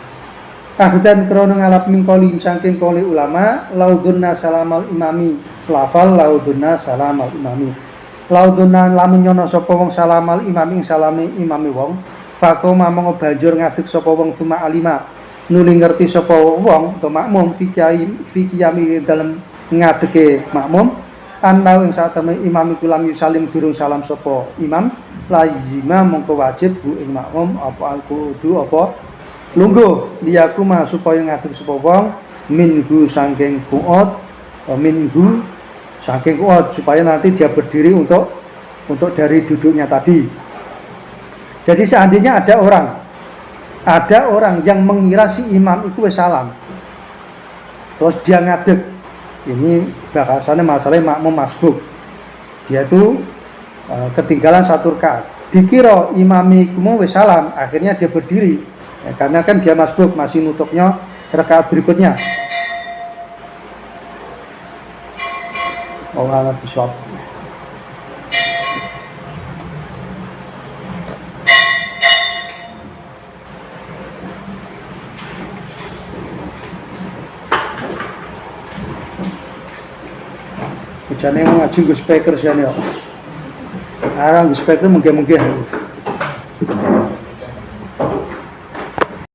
Akhdan krono ngalap mingkoli saking koli ulama laudunna salamal imami lafal laudunna salamal imami. Lauduna lamun nyono sapa wong salamal imam ing salame imame wong fakoma monggo banjur ngadeg sapa wong tuma alima nuli ngerti sapa wong to makmum fikiyami dalem ngadege makmum anau ing sateme imam iku lam yusalim durung salam sapa imam lazima mongko wajib bu ing makmum apa kudu apa lungguh liyaku mah supaya ngadeg sapa wong minggu saking kuot minggu saking kuot supaya nanti dia berdiri untuk dari duduknya tadi. Jadi seandainya ada orang yang mengira si imam itu salam, terus dia ngadeg, ini bahasannya masalah makmum masbuk, dia itu ketinggalan satu rakaat, dikira imami kumu wis salam, akhirnya dia berdiri, ya, karena kan dia masbuk masih nutupnya rakaat berikutnya. Allah bisawab. Jangan ngaji gue speaker sih nih. Arang speaker mungkin